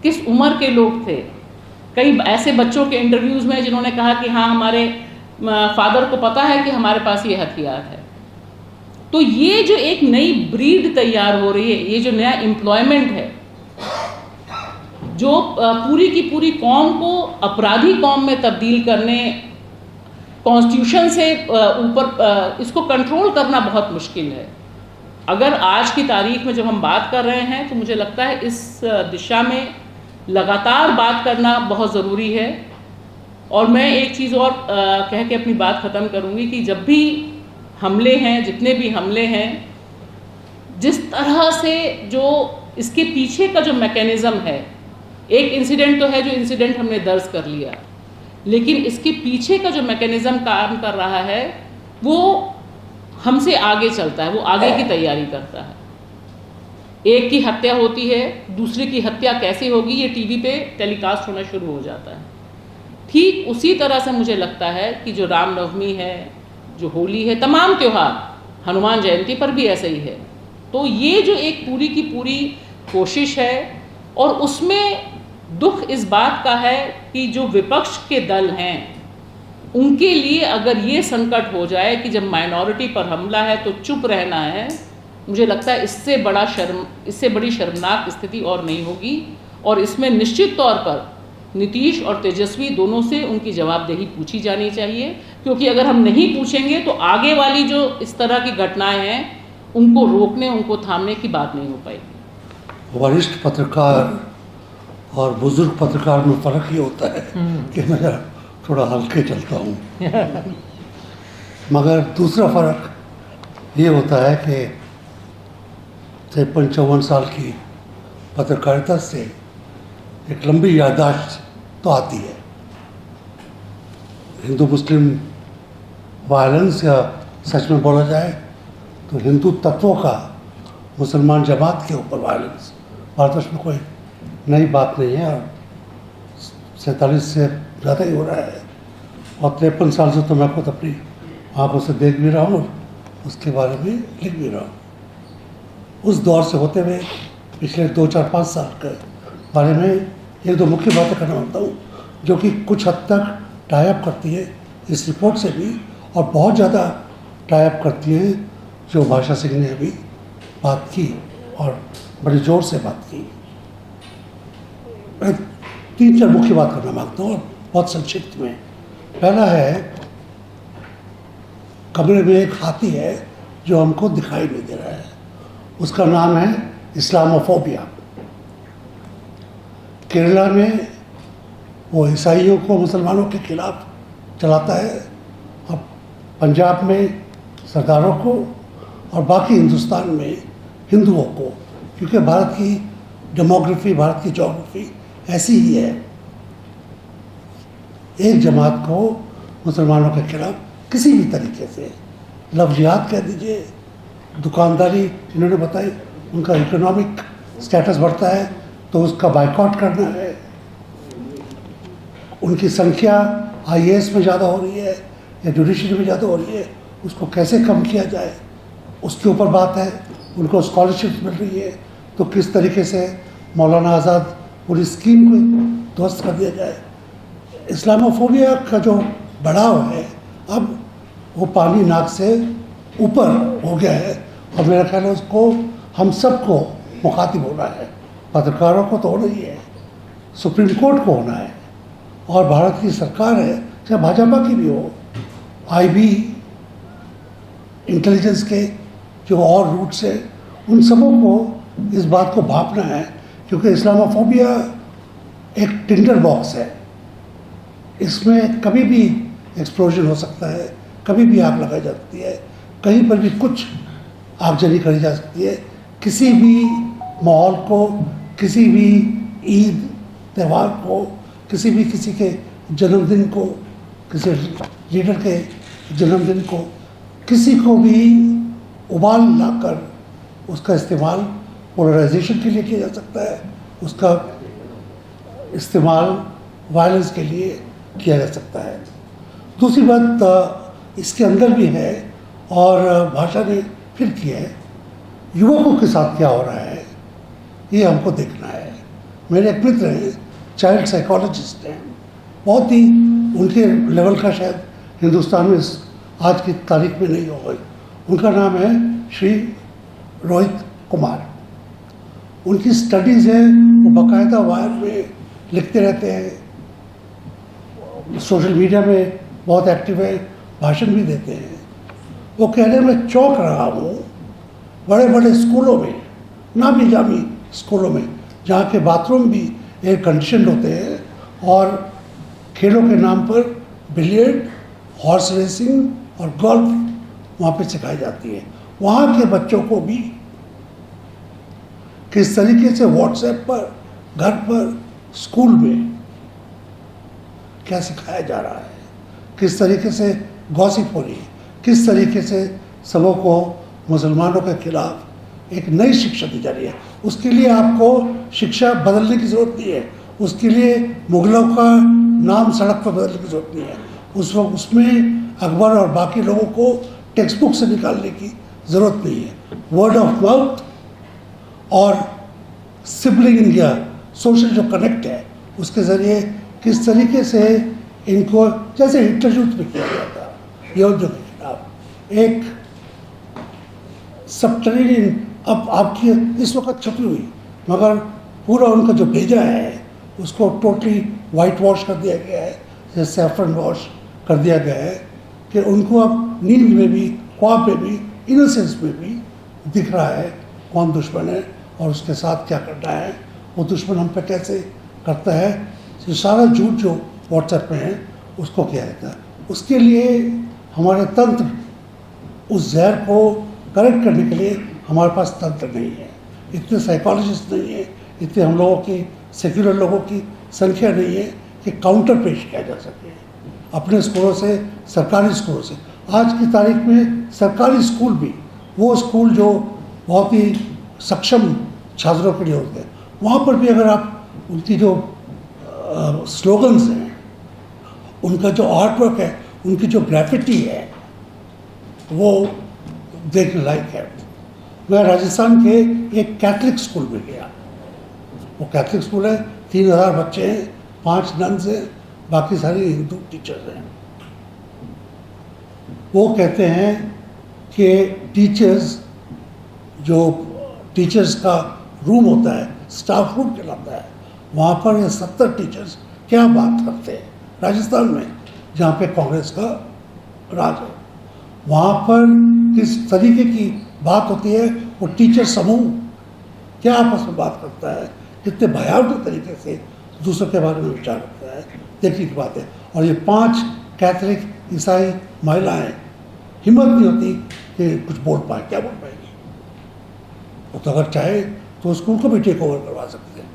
किस उम्र के लोग थे। कई ऐसे बच्चों के इंटरव्यूज़ में जिन्होंने कहा कि हाँ, हमारे फादर को पता है कि हमारे पास ये हथियार है। तो ये जो एक नई ब्रीड तैयार हो रही है, ये जो नया एम्प्लॉयमेंट है, जो पूरी की पूरी कौम को अपराधी कौम में तब्दील करने, कॉन्स्टिट्यूशन से ऊपर इसको कंट्रोल करना बहुत मुश्किल है। अगर आज की तारीख में जब हम बात कर रहे हैं तो मुझे लगता है इस दिशा में लगातार बात करना बहुत ज़रूरी है। और मैं एक चीज़ और कह के अपनी बात ख़त्म करूँगी कि जब भी हमले हैं, जितने भी हमले हैं, जिस तरह से जो इसके पीछे का जो मैकेनिज़्म है, एक इंसिडेंट तो है जो इंसिडेंट हमने दर्ज कर लिया, लेकिन इसके पीछे का जो मैकेनिज़्म काम कर रहा है वो हमसे आगे चलता है, वो आगे की तैयारी करता है। एक की हत्या होती है, दूसरे की हत्या कैसे होगी ये टीवी पे टेलीकास्ट होना शुरू हो जाता है। ठीक उसी तरह से मुझे लगता है कि जो रामनवमी है, जो होली है, तमाम त्यौहार, हनुमान जयंती पर भी ऐसा ही है। तो ये जो एक पूरी की पूरी कोशिश है, और उसमें दुख इस बात का है कि जो विपक्ष के दल हैं उनके लिए अगर ये संकट हो जाए कि जब माइनॉरिटी पर हमला है तो चुप रहना है, मुझे लगता है इससे बड़ी शर्मनाक स्थिति और नहीं होगी। और इसमें निश्चित तौर पर नीतीश और तेजस्वी दोनों से उनकी जवाबदेही पूछी जानी चाहिए, क्योंकि अगर हम नहीं पूछेंगे तो आगे वाली जो इस तरह की घटनाएं हैं उनको रोकने, उनको थामने की बात नहीं हो पाएगी। वरिष्ठ पत्रकार और बुजुर्ग पत्रकार में फ़र्क ये होता है कि मैं थोड़ा हल्के चलता हूँ, मगर दूसरा फ़र्क ये होता है कि 53-54 साल की पत्रकारिता से एक लंबी याददाश्त तो आती है। हिंदू मुस्लिम वायलेंस, या सच में बोला जाए तो हिंदू तत्वों का मुसलमान जमात के ऊपर वायलेंस भारतवर्ष में कोई नई बात नहीं है, और 47 से ज़्यादा ही हो रहा है। और 53 साल से तो मैं खुद अपनी आँखों से देख भी रहा हूँ और उसके बारे में लिख भी रहा हूँ। उस दौर से होते हुए पिछले 2-4-5 साल के बारे में एक दो मुख्य बातें करना चाहता हूँ, जो कि कुछ हद तक टाइप करती है इस रिपोर्ट से भी, और बहुत ज़्यादा टाइप करती है जो भाषा सिंह ने अभी बात की और बड़े ज़ोर से बात की। मैं 3-4 मुख्य बात करना मांगता हूँ और बहुत संक्षिप्त में। पहला है, कमरे में एक हाथी है जो हमको दिखाई नहीं दे रहा है, उसका नाम है इस्लामोफोबिया। केरला में वो ईसाइयों को मुसलमानों के खिलाफ चलाता है, और पंजाब में सरदारों को और बाकी हिंदुस्तान में हिंदुओं को, क्योंकि भारत की डेमोग्राफी, भारत की जोग्राफी ऐसी ही है। एक जमात को मुसलमानों के खिलाफ किसी भी तरीके से लफ्ज़ जिहाद कह दीजिए, दुकानदारी इन्होंने बताई, उनका इकोनॉमिक स्टेटस बढ़ता है तो उसका बाइकआउट करना है, उनकी संख्या IAS में ज़्यादा हो रही है या जुडिशरी में ज़्यादा हो रही है, उसको कैसे कम किया जाए उसके ऊपर बात है। उनको स्कॉलरशिप मिल रही है तो किस तरीके से मौलाना आज़ाद पूरी स्कीम को ध्वस्त कर दिया जाए। इस्लामोफोबिया का जो बढ़ाव है अब वो पानी नाक से ऊपर हो गया है, और मेरा ख्याल है उसको हम सबको मुखातिब होना है। पत्रकारों को तो होना ही है, सुप्रीम कोर्ट को होना है, और भारत की सरकार है, चाहे भाजपा की भी हो, IB, इंटेलिजेंस के जो और रूट्स है, उन सबों को इस बात को भांपना है, क्योंकि इस्लामोफोबिया एक टिंडर बॉक्स है। इसमें कभी भी एक्सप्लोजन हो सकता है, कभी भी आग लगाई जा सकती है, कहीं पर भी कुछ आगजनी करी जा सकती है। किसी भी माहौल को, किसी भी ईद त्यौहार को, किसी के जन्मदिन को, किसी लीडर के जन्मदिन को, किसी को भी उबाल लाकर उसका इस्तेमाल पोलराइजेशन के लिए किया जा सकता है, उसका इस्तेमाल वायलेंस के लिए किया जा सकता है। दूसरी बात इसके अंदर भी है, और भाषा ने फिर किया है, युवकों के साथ क्या हो रहा है ये हमको देखना है। मेरे एक मित्र हैं, चाइल्ड साइकोलॉजिस्ट हैं, बहुत ही उनके लेवल का शायद हिंदुस्तान में आज की तारीख में नहीं होगा। उनका नाम है श्री रोहित कुमार। उनकी स्टडीज़ है, वो बाकायदा वायर में लिखते रहते हैं, सोशल मीडिया में बहुत एक्टिव है, भाषण भी देते हैं। वो कह रहे हैं मैं चौंक रहा हूँ, बड़े बड़े स्कूलों में, नामी जामी स्कूलों में, जहाँ के बाथरूम भी एयर कंडीशन होते हैं, और खेलों के नाम पर बिलियर्ड, हॉर्स रेसिंग और गोल्फ वहाँ पे सिखाई जाती है। वहाँ के बच्चों को भी किस तरीके से व्हाट्सएप पर, घर पर, स्कूल में क्या सिखाया जा रहा है, किस तरीके से गॉसिप हो रही है, किस तरीके से सबों को मुसलमानों के खिलाफ एक नई शिक्षा दी जा रही है। उसके लिए आपको शिक्षा बदलने की ज़रूरत नहीं है, उसके लिए मुगलों का नाम सड़क पर बदलने की ज़रूरत नहीं है, उसमें अकबर और बाकी लोगों को टेक्स्ट बुक से निकालने की ज़रूरत नहीं है। वर्ड ऑफ माउथ और सिबलिंग इंडिया, सोशल जो कनेक्ट है, उसके ज़रिए किस तरीके से इनको, जैसे हिटलर युद्ध में किया गया था यहूदियों के खिलाफ, एक सबटरेनियन अब आपकी इस वक्त छुपी हुई, मगर पूरा उनका जो भेजा है उसको टोटली वाइट वॉश कर दिया गया है, जैसे सैफरन वॉश कर दिया गया है, कि उनको अब नींद में भी, ख्वाब में भी, इनोसेंस में भी दिख रहा है कौन दुश्मन है और उसके साथ क्या करना है, वो दुश्मन हम पे कैसे करता है। तो सारा झूठ जो व्हाट्सएप में है उसको किया जाता है। उसके लिए हमारे तंत्र, उस जहर को करेक्ट करने के लिए हमारे पास तंत्र नहीं है, इतने साइकोलॉजिस्ट नहीं है, इतने हम लोगों की, सेक्युलर लोगों की संख्या नहीं है कि काउंटर पेश किया जा सके अपने स्कूलों से, सरकारी स्कूलों से। आज की तारीख में सरकारी स्कूल भी, वो स्कूल जो बहुत ही सक्षम छात्रों के लिए होते हैं, वहाँ पर भी अगर आप उनकी जो स्लोगन्स हैं, उनका जो आर्ट वर्क है, उनकी जो ग्राफिटी है, वो देखने लायक है। मैं राजस्थान के एक कैथलिक स्कूल में गया, वो कैथलिक स्कूल है, 3000 बच्चे हैं, 5 नन्स हैं, बाकी सारे हिंदू टीचर्स हैं। वो कहते हैं कि टीचर्स, जो टीचर्स का रूम होता है, स्टाफ रूम कहलाता है, वहाँ पर ये 70 टीचर्स क्या बात करते हैं राजस्थान में, जहाँ पे कांग्रेस का राज है। वहाँ पर किस तरीके की बात होती है, वो टीचर समूह क्या आपस में बात करता है, कितने भयावह तरीके से दूसरों के बारे में विचार करता है, देखने की बात है। और ये 5 कैथलिक, ईसाई महिलाएं हिम्मत नहीं होती कि कुछ बोल पाए, क्या बोल पाएंगी? वो तो अगर चाहे तो स्कूल को भी टेक ओवर करवा सकते हैं।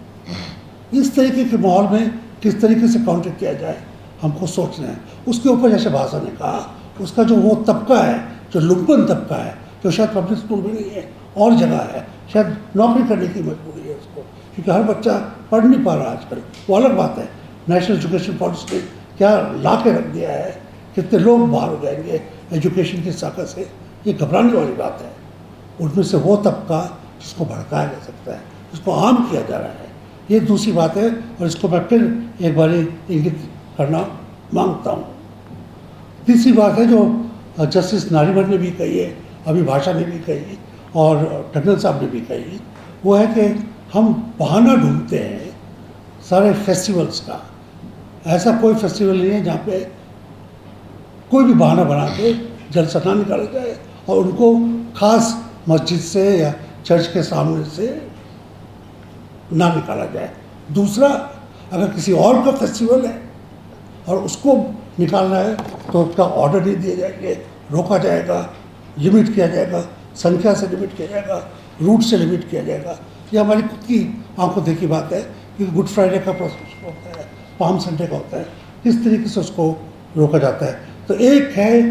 इस तरीके के माहौल में किस तरीके से काउंटर किया जाए हमको सोचना है। उसके ऊपर जैसे भाषा ने कहा, उसका जो वो तबका है, जो लुम्पन तबका है, जो शायद पब्लिक स्कूल में नहीं है और जगह है, शायद नौकरी करने की मजबूरी है उसको, क्योंकि हर बच्चा पढ़ नहीं पा रहा आजकल। वो अलग बात है, नेशनल एजुकेशन पॉलिसी ने क्या ला के रख दिया है, कितने लोग बाहर हो जाएंगे एजुकेशन की ताकत से, ये घबराने वाली बात है। उनमें से वो तबका जिसको भड़काया जा सकता है, जिसको आम किया जा रहा है, ये दूसरी बात है। और इसको मैं फिर एक बार इंगित करना मांगता हूँ। तीसरी बात है जो जस्टिस नारीमन ने भी कही है, अभिभाषा ने भी कही और टंडन साहब ने भी कही, वो है कि हम बहाना ढूंढते हैं सारे फेस्टिवल्स का। ऐसा कोई फेस्टिवल नहीं है जहाँ पे कोई भी बहाना बना के जलसा ना निकाला जाए और उनको खास मस्जिद से या चर्च के सामने से ना निकाला जाए। दूसरा, अगर किसी और का फेस्टिवल है और उसको निकालना है तो उसका ऑर्डर नहीं दिए जाएंगे, रोका जाएगा, लिमिट किया जाएगा, संख्या से लिमिट किया जाएगा, रूट से लिमिट किया जाएगा। ये हमारी खुद की आंखों देखी बात है कि गुड फ्राइडे का प्रोसेस होता है, पाम संडे का होता है, किस तरीके से उसको रोका जाता है। तो एक है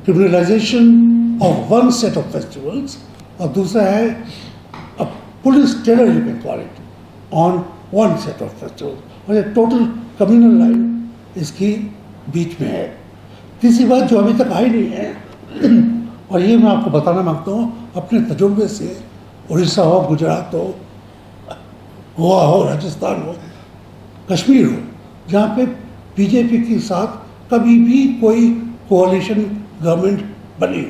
criminalisation of one set of festivals और दूसरा है police terror you can call it on one set of festivals, और ये टोटल कम्युनल लाइन इसकी बीच में है। तीसरी बात जो अभी तक आई नहीं है और ये मैं आपको बताना मांगता हूँ अपने तजुर्बे से, उड़ीसा हो, गुजरात हो, गोवा हो, राजस्थान हो, कश्मीर हो, जहाँ पे बीजेपी के साथ कभी भी कोई कोalition गवर्नमेंट बनी,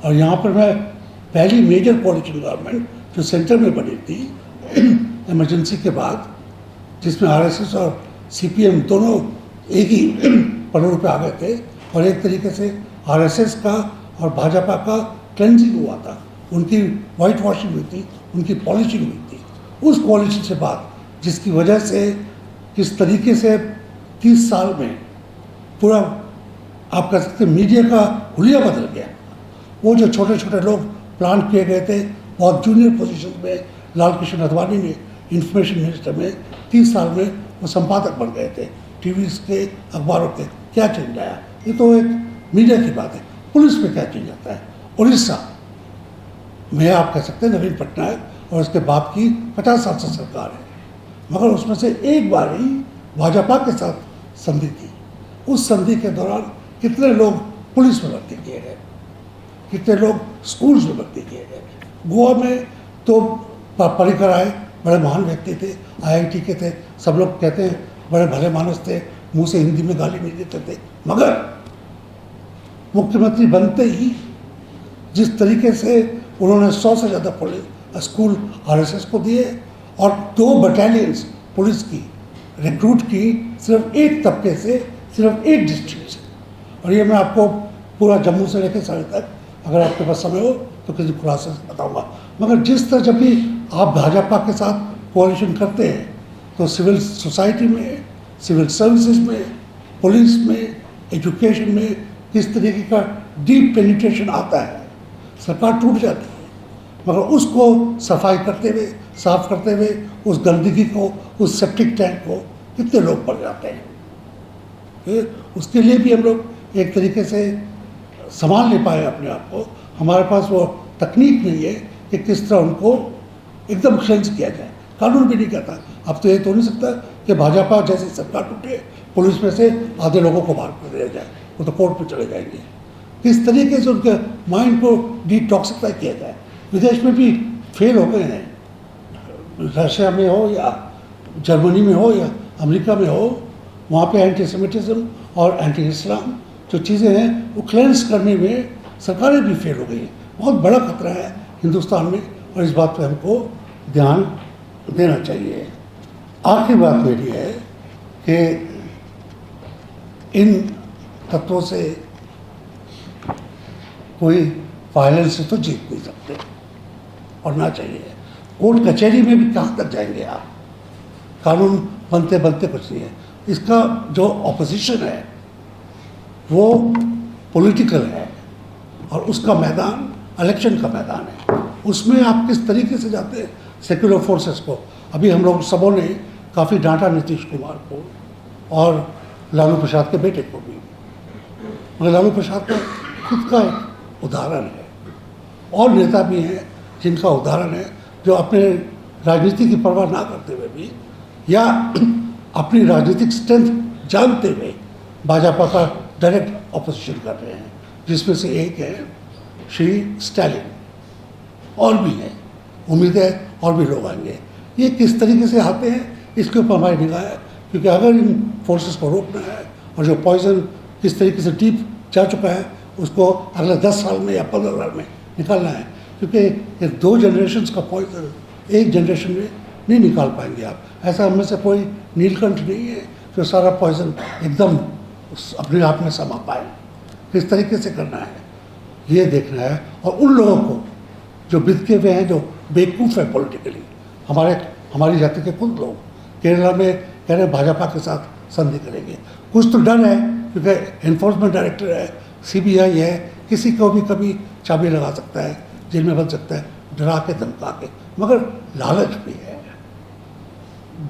और यहाँ पर मैं पहली मेजर कोalition गवर्नमेंट जो सेंटर में बनी थी इमरजेंसी के बाद, जिसमें आरएसएस और सीपीएम दोनों एक ही पड़ों पे आ गए थे और एक तरीके से आरएसएस का और भाजपा का क्लेंजिंग हुआ था, उनकी वाइट वॉशिंग हुई थी, उनकी पॉलिशिंग हुई थी। उस कोalition से बाद जिसकी वजह से किस तरीके से 30 साल में पूरा आप कह सकते मीडिया का हुलिया बदल गया। वो जो छोटे छोटे लोग प्लान किए गए थे बहुत जूनियर पोजीशन में, लाल कृष्ण अडवाणी ने इंफॉर्मेशन मिनिस्टर में 30 साल में वो संपादक बन गए थे टीवी के, अखबारों के। क्या चेंज आया? ये तो एक मीडिया की बात है। पुलिस में क्या चेंज आता है? उड़ीसा में आप कह सकते हैं नवीन पटनायक और उसके बाप की 50 साल से सरकार है, मगर उसमें से एक बार ही भाजपा के साथ संधि थी। उस संधि के दौरान कितने लोग पुलिस में भर्ती किए गए, कितने लोग स्कूल्स में भर्ती किए गए। गोवा में तो पर्रिकर आए, बड़े महान व्यक्ति थे, आईआईटी के थे, सब लोग कहते हैं बड़े भले मानस थे, मुंह से हिंदी में गाली नहीं देते थे, मगर मुख्यमंत्री बनते ही जिस तरीके से उन्होंने 100 से ज़्यादा पुलिस स्कूल आरएसएस को दिए और 2 बटालियंस पुलिस की रिक्रूट की सिर्फ एक तबके से, सिर्फ एक डिस्ट्रिक्ट से। और ये मैं आपको पूरा जम्मू से लेकर सारे तक, अगर आपके पास समय हो तो किसी खुलासे से बताऊंगा। मगर जिस तरह जब भी आप भाजपा के साथ कोalition करते हैं तो सिविल सोसाइटी में, सिविल सर्विसेज में, पुलिस में, एजुकेशन में किस तरीके का डीप पेनिट्रेशन आता है, सरकार टूट जाती है। मगर उसको सफाई करते हुए, साफ करते हुए, उस गंदगी को, उस सेप्टिक टैंक को कितने लोग पड़ जाते हैं। उसके लिए भी हम लोग एक तरीके से संभाल नहीं पाए अपने आप को। हमारे पास वो तकनीक नहीं है कि किस तरह उनको एकदम क्लेंस किया जाए। कानून भी नहीं कहता। अब तो ये तो नहीं सकता कि भाजपा जैसी सरकार टूटे, पुलिस में से आधे लोगों को बाहर कर दिया जाए, वो तो कोर्ट में चले जाएंगे। किस तरीके से उनके माइंड को डिटॉक्सिफाई किया जाए। विदेश में भी फेल हो गए हैं, रशिया में हो या जर्मनी में हो या अमेरिका में हो, वहाँ पे एंटीसेमिटिज्म और एंटी इस्लाम जो चीज़ें हैं वो क्लेंस करने में सरकारें भी फेल हो गई हैं। बहुत बड़ा खतरा है हिंदुस्तान में और इस बात पे हमको ध्यान देना चाहिए। आखिरी बात मेरी है कि इन तत्वों से कोई वायलेंस से तो जीत नहीं सकते और ना चाहिए। कोर्ट कचहरी में भी कहाँ तक जाएंगे आप? कानून बनते बनते कुछ नहीं है। इसका जो ऑपोजिशन है वो पॉलिटिकल है और उसका मैदान इलेक्शन का मैदान है। उसमें आप किस तरीके से जाते हैं सेक्युलर फोर्सेस को। अभी हम लोग सबों ने काफ़ी डांटा नीतीश कुमार को और लालू प्रसाद के बेटे को भी, मगर लालू प्रसाद का खुद का एक उदाहरण है और नेता भी हैं जिनका उदाहरण है जो अपने राजनीति की परवाह ना करते हुए भी या अपनी राजनीतिक स्ट्रेंथ जानते हुए भाजपा का डायरेक्ट ऑपोजिशन कर रहे हैं, जिसमें से एक है श्री स्टालिन, और भी हैं, उम्मीद है और भी लोग आएंगे। ये किस तरीके से आते हैं इसके ऊपर हमारी निगाह है, क्योंकि अगर इन फोर्सेस को रोकना है और जो पॉइजन किस तरीके से डीप जा चुका है उसको अगले 10 साल में या 15 साल में निकालना है, क्योंकि ये 2 जनरेशन्स का पॉइजन एक जनरेशन में नहीं निकाल पाएंगे आप। ऐसा हम में से कोई नीलकंठ नहीं है जो सारा पॉइजन एकदम अपने आप में समा पाए। किस तरीके से करना है ये देखना है, और उन लोगों को जो बिदके हुए हैं, जो बेवकूफ़ है पॉलिटिकली, हमारी जाति के कुछ लोग केरला में कह रहे हैं भाजपा के साथ संधि करेंगे। कुछ तो डर है क्योंकि एनफोर्समेंट डायरेक्टर है, CBI है, किसी को भी कभी चाबी लगा सकता है, जेल में बन सकता है, डरा के धमका के, मगर लालच भी है।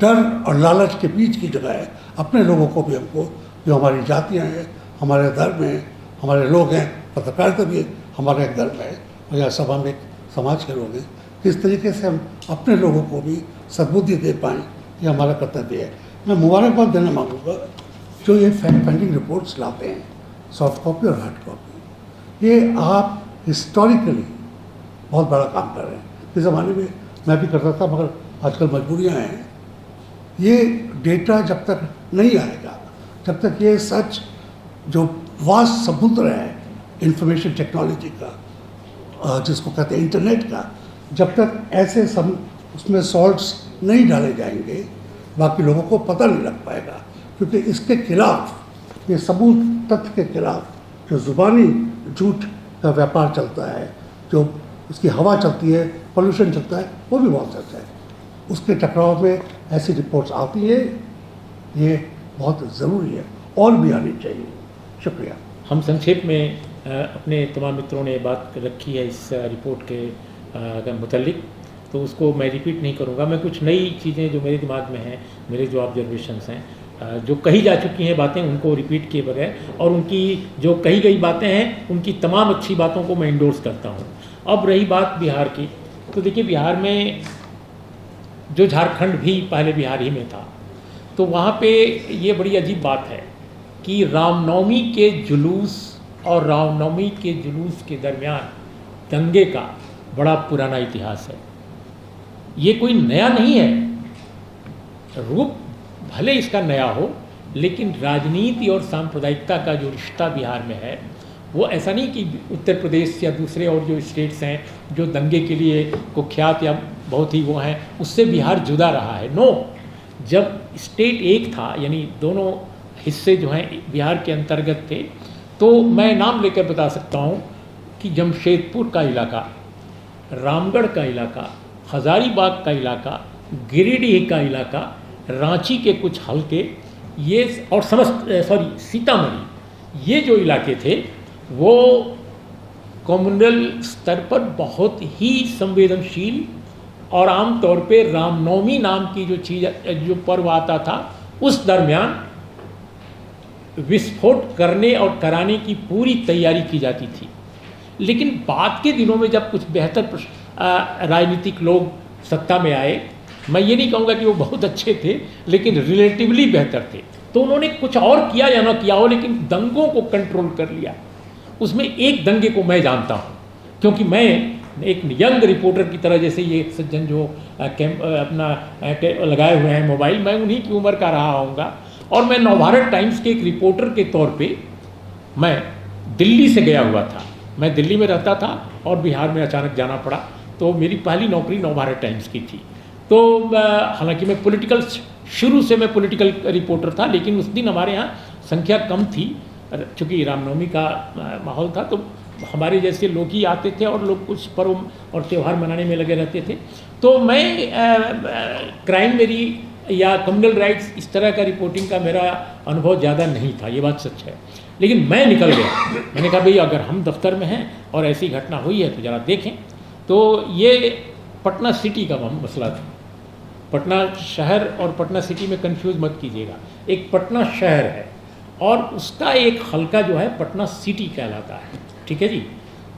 डर और लालच के बीच की जगह है। अपने लोगों को भी हमको, जो हमारी जातियाँ हैं, हमारे धर्म हैं, हमारे लोग हैं, पत्रकारिता भी हमारा एक धर्म है और यहाँ सभा में समाज के लोग हैं, किस तरीके से हम अपने लोगों को भी सद्बुद्धि दे पाएँ, ये हमारा कर्तव्य है। मैं मुबारकबाद देना मांगूँगा जो ये फैक्ट फाइंडिंग रिपोर्ट्स लाते हैं, सॉफ्ट कॉपी और हार्ड कॉपी, ये आप हिस्टोरिकली बहुत बड़ा काम कर रहे हैं। इस ज़माने में मैं भी करता था, मगर आजकल मजबूरियाँ हैं। ये डेटा जब तक नहीं आएगा, जब तक ये सच जो वास्ट समुद्र है इंफॉर्मेशन टेक्नोलॉजी का, जिसको कहते हैं इंटरनेट का, जब तक ऐसे उसमें सॉल्ट्स नहीं डाले जाएंगे, बाकी लोगों को पता नहीं लग पाएगा। क्योंकि इसके खिलाफ, ये सबूत तथ्य के खिलाफ जो ज़ुबानी झूठ का व्यापार चलता है, जो उसकी हवा चलती है, पोल्यूशन चलता है, वो भी बहुत सच है। उसके टकराव में ऐसी रिपोर्ट्स आती है, ये बहुत ज़रूरी है और भी आनी चाहिए। शुक्रिया। हम संक्षेप में अपने तमाम मित्रों ने बात रखी है इस रिपोर्ट के मुतल्लिक, तो उसको मैं रिपीट नहीं करूँगा। मैं कुछ नई चीज़ें जो मेरे दिमाग में हैं, मेरे जो ऑब्जर्वेशंस हैं, जो कही जा चुकी हैं बातें, उनको रिपीट किए बगैर, और उनकी जो कही गई बातें हैं उनकी तमाम अच्छी बातों को मैं इंडोर्स करता हूँ। अब रही बात बिहार की, तो देखिए बिहार में जो झारखंड भी पहले बिहार ही में था, तो वहाँ पे ये बड़ी अजीब बात है कि रामनवमी के जुलूस और रामनवमी के जुलूस के दरमियान दंगे का बड़ा पुराना इतिहास है। ये कोई नया नहीं है, रूप भले इसका नया हो, लेकिन राजनीति और सांप्रदायिकता का जो रिश्ता बिहार में है वो ऐसा नहीं कि उत्तर प्रदेश या दूसरे और जो स्टेट्स हैं जो दंगे के लिए कुख्यात या बहुत ही वो हैं, उससे बिहार जुदा रहा है। नो, जब स्टेट एक था, यानी दोनों हिस्से जो हैं बिहार के अंतर्गत थे, तो मैं नाम लेकर बता सकता हूँ कि जमशेदपुर का इलाका, रामगढ़ का इलाका, हज़ारीबाग का इलाका, गिरिडीह का इलाका, रांची के कुछ हल्के, ये और सीतामढ़ी, ये जो इलाके थे वो कम्युनल स्तर पर बहुत ही संवेदनशील और आम तौर पे रामनवमी नाम की जो चीज़, जो पर्व आता था, उस दरमियान विस्फोट करने और कराने की पूरी तैयारी की जाती थी। लेकिन बाद के दिनों में जब कुछ बेहतर राजनीतिक लोग सत्ता में आए, मैं ये नहीं कहूँगा कि वो बहुत अच्छे थे, लेकिन रिलेटिवली बेहतर थे, तो उन्होंने कुछ और किया या ना किया हो, लेकिन दंगों को कंट्रोल कर लिया। उसमें एक दंगे को मैं जानता हूँ, क्योंकि मैं एक यंग रिपोर्टर की तरह, जैसे ये सज्जन जो अपना लगाए हुए हैं मोबाइल, मैं उन्हीं की उम्र का रहा होऊंगा, और मैं नवभारत टाइम्स के एक रिपोर्टर के तौर पे मैं दिल्ली से गया हुआ था। मैं दिल्ली में रहता था और बिहार में अचानक जाना पड़ा, तो मेरी पहली नौकरी नवभारत टाइम्स की थी। तो हालांकि मैं पॉलिटिकल, शुरू से मैं पॉलिटिकल रिपोर्टर था, लेकिन उस दिन हमारे यहाँ संख्या कम थी, चूँकि रामनवमी का माहौल था, तो हमारे जैसे लोग ही आते थे और लोग कुछ पर्व और त्यौहार मनाने में लगे रहते थे। तो मैं क्राइम मेरी या कम्युनल राइट्स, इस तरह का रिपोर्टिंग का मेरा अनुभव ज़्यादा नहीं था, ये बात सच है। लेकिन मैं निकल गया, मैंने कहा भाई अगर हम दफ्तर में हैं और ऐसी घटना हुई है तो ज़रा देखें। तो ये पटना सिटी का मसला था। पटना शहर और पटना सिटी में कंफ्यूज मत कीजिएगा। एक पटना शहर है और उसका एक हल्का जो है पटना सिटी कहलाता है, ठीक है जी।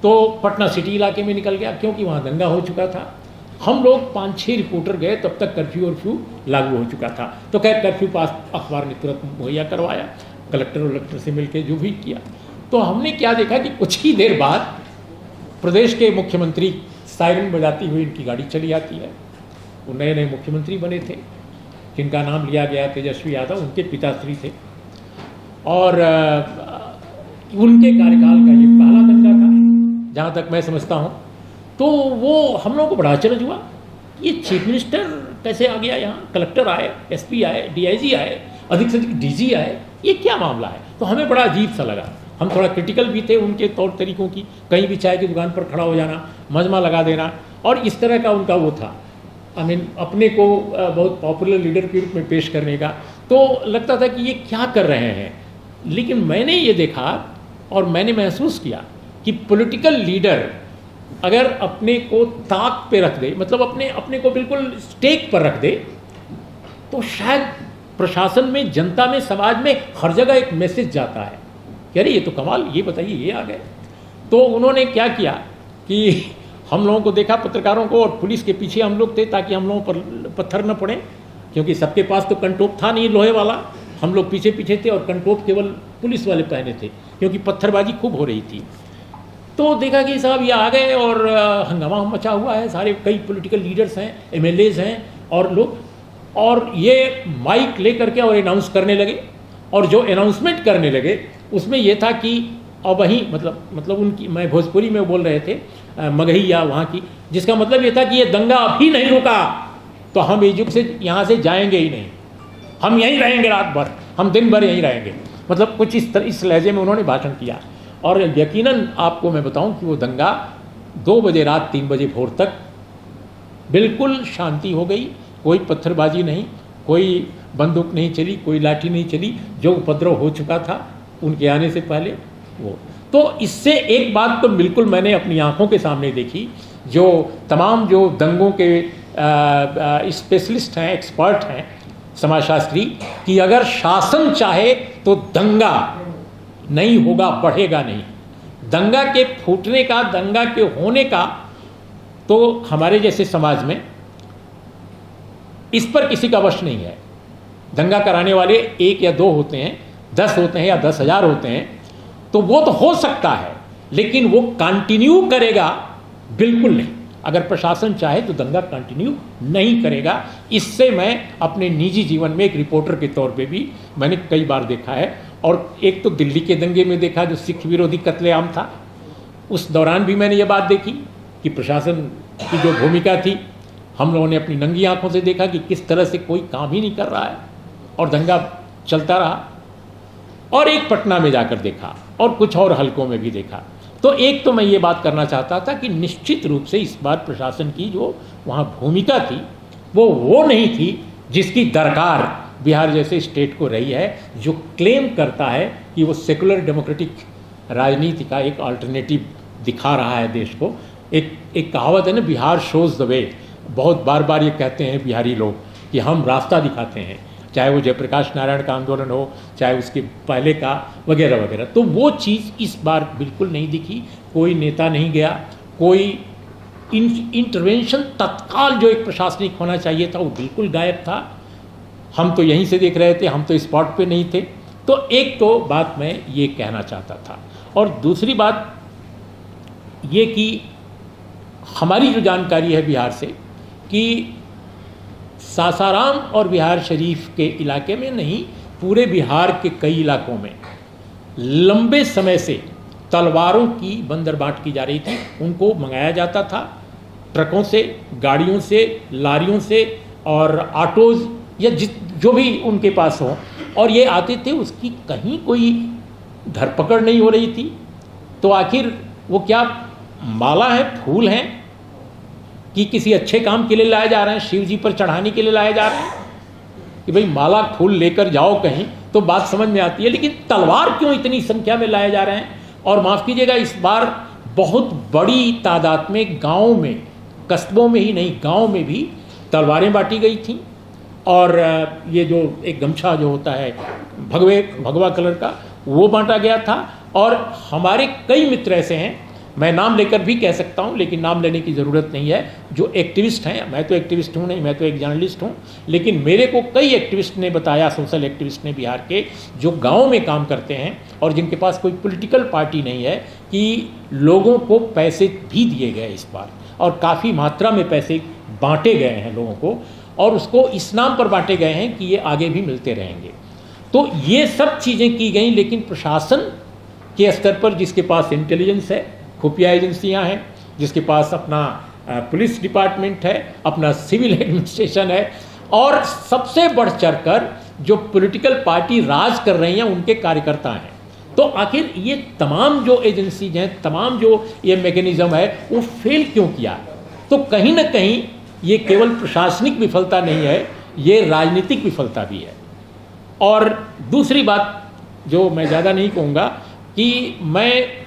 तो पटना सिटी इलाके में निकल गया क्योंकि वहाँ दंगा हो चुका था। हम लोग 5-6 रिपोर्टर गए, तब तक कर्फ्यू लागू हो चुका था। तो खैर कर्फ्यू पास अखबार ने तुरंत मुहैया करवाया, कलेक्टर से मिलकर जो भी किया। तो हमने क्या देखा कि कुछ ही देर बाद प्रदेश के मुख्यमंत्री सायरन बजाती हुई इनकी गाड़ी चली आती है। वो नए नए मुख्यमंत्री बने थे, जिनका नाम लिया गया तेजस्वी यादव, उनके पिताश्री थे। और उनके कार्यकाल का ये पहला दंगा था जहाँ तक मैं समझता हूँ। तो वो हम लोगों को बड़ा आश्चर्य हुआ, ये चीफ मिनिस्टर कैसे आ गया यहाँ, कलेक्टर आए, एसपी आए, डीआईजी आए, अधिक से अधिक डीजी आए, ये क्या मामला है। तो हमें बड़ा अजीब सा लगा। हम थोड़ा क्रिटिकल भी थे उनके तौर तरीकों की, कहीं भी चाय की दुकान पर खड़ा हो जाना, मजमा लगा देना, और इस तरह का उनका वो था। आई मीन अपने को बहुत पॉपुलर लीडर के रूप में पेश करने का। तो लगता था कि ये क्या कर रहे हैं। लेकिन मैंने ये देखा और मैंने महसूस किया कि पॉलिटिकल लीडर अगर अपने को ताक पे रख दे, मतलब अपने को बिल्कुल स्टेक पर रख दे, तो शायद प्रशासन में, जनता में, समाज में हर जगह एक मैसेज जाता है कि अरे ये तो कमाल, ये बताइए ये आ गए। तो उन्होंने क्या किया कि हम लोगों को देखा, पत्रकारों को, और पुलिस के पीछे हम लोग थे ताकि हम लोगों पर पत्थर न पड़े, क्योंकि सबके पास तो कंटोप था नहीं लोहे वाला। हम लोग पीछे पीछे थे और कंटोप केवल पुलिस वाले पहने थे, क्योंकि पत्थरबाजी खूब हो रही थी। तो देखा कि साहब ये आ गए और हंगामा मचा हुआ है, सारे कई पॉलिटिकल लीडर्स हैं, एमएलएज हैं और लोग, और ये माइक लेकर के और अनाउंस करने लगे। और जो अनाउंसमेंट करने लगे उसमें ये था कि अब वहीं मतलब उनकी, मैं भोजपुरी में बोल रहे थे, मगही या वहाँ की, जिसका मतलब ये था कि ये दंगा अभी नहीं रुका तो हम इजिप्ट से यहाँ से जाएंगे ही नहीं, हम यहीं रहेंगे रात भर, हम दिन भर यहीं रहेंगे। मतलब कुछ इस लहजे में उन्होंने भाषण किया। और यकीनन आपको मैं बताऊं कि वो दंगा 2 बजे रात 3 बजे भोर तक बिल्कुल शांति हो गई। कोई पत्थरबाजी नहीं, कोई बंदूक नहीं चली, कोई लाठी नहीं चली। जो उपद्रव हो चुका था उनके आने से पहले वो। तो इससे एक बात तो बिल्कुल मैंने अपनी आंखों के सामने देखी, जो तमाम जो दंगों के स्पेशलिस्ट हैं, एक्सपर्ट हैं, समाजशास्त्री, कि अगर शासन चाहे तो दंगा नहीं होगा, बढ़ेगा नहीं। दंगा के फूटने का, दंगा के होने का तो हमारे जैसे समाज में इस पर किसी का वश नहीं है। दंगा कराने वाले 1 या 2 होते हैं, 10 होते हैं या 10,000 होते हैं, तो वो तो हो सकता है, लेकिन वो कंटिन्यू करेगा बिल्कुल नहीं। अगर प्रशासन चाहे तो दंगा कंटिन्यू नहीं करेगा। इससे मैं अपने निजी जीवन में एक रिपोर्टर के तौर पे भी मैंने कई बार देखा है। और एक तो दिल्ली के दंगे में देखा जो सिख विरोधी कत्लेआम था, उस दौरान भी मैंने ये बात देखी कि प्रशासन की जो भूमिका थी, हम लोगों ने अपनी नंगी आंखों से देखा कि किस तरह से कोई काम ही नहीं कर रहा है और दंगा चलता रहा। और एक पटना में जाकर देखा और कुछ और हलकों में भी देखा। तो एक तो मैं ये बात करना चाहता था कि निश्चित रूप से इस बार प्रशासन की जो वहाँ भूमिका थी वो नहीं थी जिसकी दरकार बिहार जैसे स्टेट को रही है, जो क्लेम करता है कि वो सेकुलर डेमोक्रेटिक राजनीति का एक अल्टरनेटिव दिखा रहा है देश को। एक कहावत है ना, बिहार शोज़ द वे। बहुत बार बार ये कहते हैं बिहारी लोग कि हम रास्ता दिखाते हैं, चाहे वो जयप्रकाश नारायण का आंदोलन हो, चाहे उसके पहले का वगैरह वगैरह। तो वो चीज़ इस बार बिल्कुल नहीं दिखी। कोई नेता नहीं गया, कोई इंटरवेंशन तत्काल जो एक प्रशासनिक होना चाहिए था वो बिल्कुल गायब था। हम तो यहीं से देख रहे थे, हम तो स्पॉट पे नहीं थे। तो एक तो बात मैं ये कहना चाहता था। और दूसरी बात ये कि हमारी जो जानकारी है बिहार से कि सासाराम और बिहार शरीफ के इलाके में नहीं, पूरे बिहार के कई इलाकों में लंबे समय से तलवारों की बंदरबाट की जा रही थी। उनको मंगाया जाता था ट्रकों से, गाड़ियों से, लारियों से और ऑटोज़ या जो भी उनके पास हो, और ये आते थे। उसकी कहीं कोई धरपकड़ नहीं हो रही थी। तो आखिर वो क्या माला है, फूल हैं कि किसी अच्छे काम के लिए लाए जा रहे हैं, शिव जी पर चढ़ाने के लिए लाए जा रहे हैं? कि भाई माला फूल लेकर जाओ कहीं तो बात समझ में आती है, लेकिन तलवार क्यों इतनी संख्या में लाए जा रहे हैं? और माफ़ कीजिएगा, इस बार बहुत बड़ी तादाद में गाँव में, कस्बों में ही नहीं गाँव में भी तलवारें बांटी गई थीं। और ये जो एक गमछा जो होता है भगवा कलर का, वो बांटा गया था। और हमारे कई मित्र ऐसे हैं, मैं नाम लेकर भी कह सकता हूं, लेकिन नाम लेने की ज़रूरत नहीं है, जो एक्टिविस्ट हैं। मैं तो एक्टिविस्ट हूं नहीं, मैं तो एक जर्नलिस्ट हूं, लेकिन मेरे को कई एक्टिविस्ट ने बताया, सोशल एक्टिविस्ट ने बिहार के, जो गांव में काम करते हैं और जिनके पास कोई पॉलिटिकल पार्टी नहीं है, कि लोगों को पैसे भी दिए गए इस बार, और काफ़ी मात्रा में पैसे बांटे गए हैं लोगों को, और उसको इस नाम पर बांटे गए हैं कि ये आगे भी मिलते रहेंगे। तो ये सब चीज़ें की गई, लेकिन प्रशासन के स्तर पर जिसके पास इंटेलिजेंस है, खुफिया एजेंसियां हैं, जिसके पास अपना पुलिस डिपार्टमेंट है, अपना सिविल एडमिनिस्ट्रेशन है, और सबसे बढ़ चढ़ कर जो पॉलिटिकल पार्टी राज कर रही हैं उनके कार्यकर्ता हैं। तो आखिर ये तमाम जो एजेंसीज हैं, तमाम जो ये मैकेनिज्म है, वो फेल क्यों किया? तो कहीं ना कहीं ये केवल प्रशासनिक विफलता नहीं है, ये राजनीतिक विफलता भी है। और दूसरी बात जो मैं ज़्यादा नहीं कहूँगा, कि मैं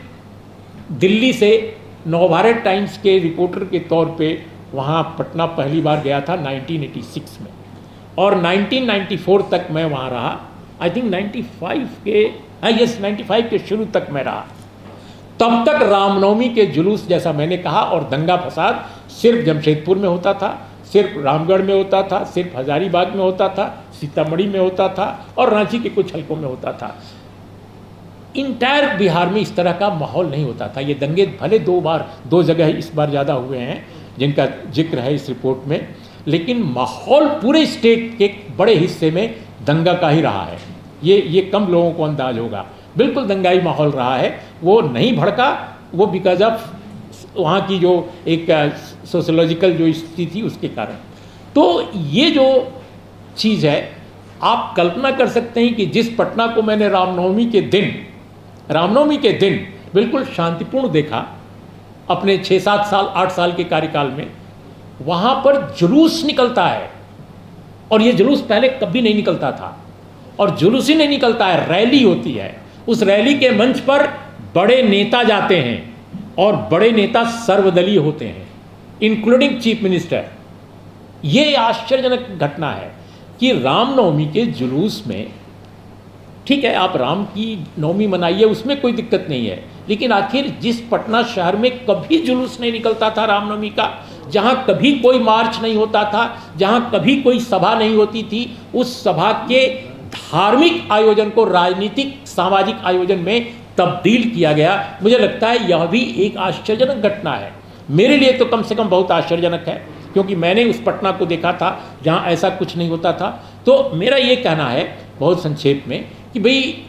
दिल्ली से नवभारत टाइम्स के रिपोर्टर के तौर पे वहाँ पटना पहली बार गया था 1986 में, और 1994 तक मैं वहाँ रहा। आई थिंक 95 के शुरू तक मैं रहा। तब तक रामनवमी के जुलूस, जैसा मैंने कहा, और दंगा फसाद सिर्फ जमशेदपुर में होता था, सिर्फ रामगढ़ में होता था, सिर्फ हजारीबाग में होता था, सीतामढ़ी में होता था, और रांची के कुछ हलकों में होता था। इंटायर बिहार में इस तरह का माहौल नहीं होता था। ये दंगे भले दो जगह इस बार ज़्यादा हुए हैं जिनका जिक्र है इस रिपोर्ट में, लेकिन माहौल पूरे स्टेट के बड़े हिस्से में दंगा का ही रहा है। ये कम लोगों को अंदाज होगा। बिल्कुल दंगाई माहौल रहा है। वो नहीं भड़का, वो बिकॉज ऑफ वहाँ की जो एक सोशोलॉजिकल जो स्थिति थी उसके कारण। तो ये जो चीज़ है, आप कल्पना कर सकते हैं कि जिस पटना को मैंने रामनवमी के दिन बिल्कुल शांतिपूर्ण देखा अपने 6-7 साल 8 साल के कार्यकाल में, वहाँ पर जुलूस निकलता है, और ये जुलूस पहले कभी नहीं निकलता था। और जुलूस ही नहीं निकलता है, रैली होती है। उस रैली के मंच पर बड़े नेता जाते हैं, और बड़े नेता सर्वदलीय होते हैं, इंक्लूडिंग चीफ मिनिस्टर। ये आश्चर्यजनक घटना है कि रामनवमी के जुलूस में, ठीक है आप राम की नवमी मनाइए, उसमें कोई दिक्कत नहीं है, लेकिन आखिर जिस पटना शहर में कभी जुलूस नहीं निकलता था रामनवमी का, जहाँ कभी कोई मार्च नहीं होता था, जहाँ कभी कोई सभा नहीं होती थी, उस सभा के धार्मिक आयोजन को राजनीतिक सामाजिक आयोजन में तब्दील किया गया। मुझे लगता है यह भी एक आश्चर्यजनक घटना है। मेरे लिए तो कम से कम बहुत आश्चर्यजनक है, क्योंकि मैंने उस पटना को देखा था जहाँ ऐसा कुछ नहीं होता था। तो मेरा ये कहना है बहुत संक्षेप में कि भाई,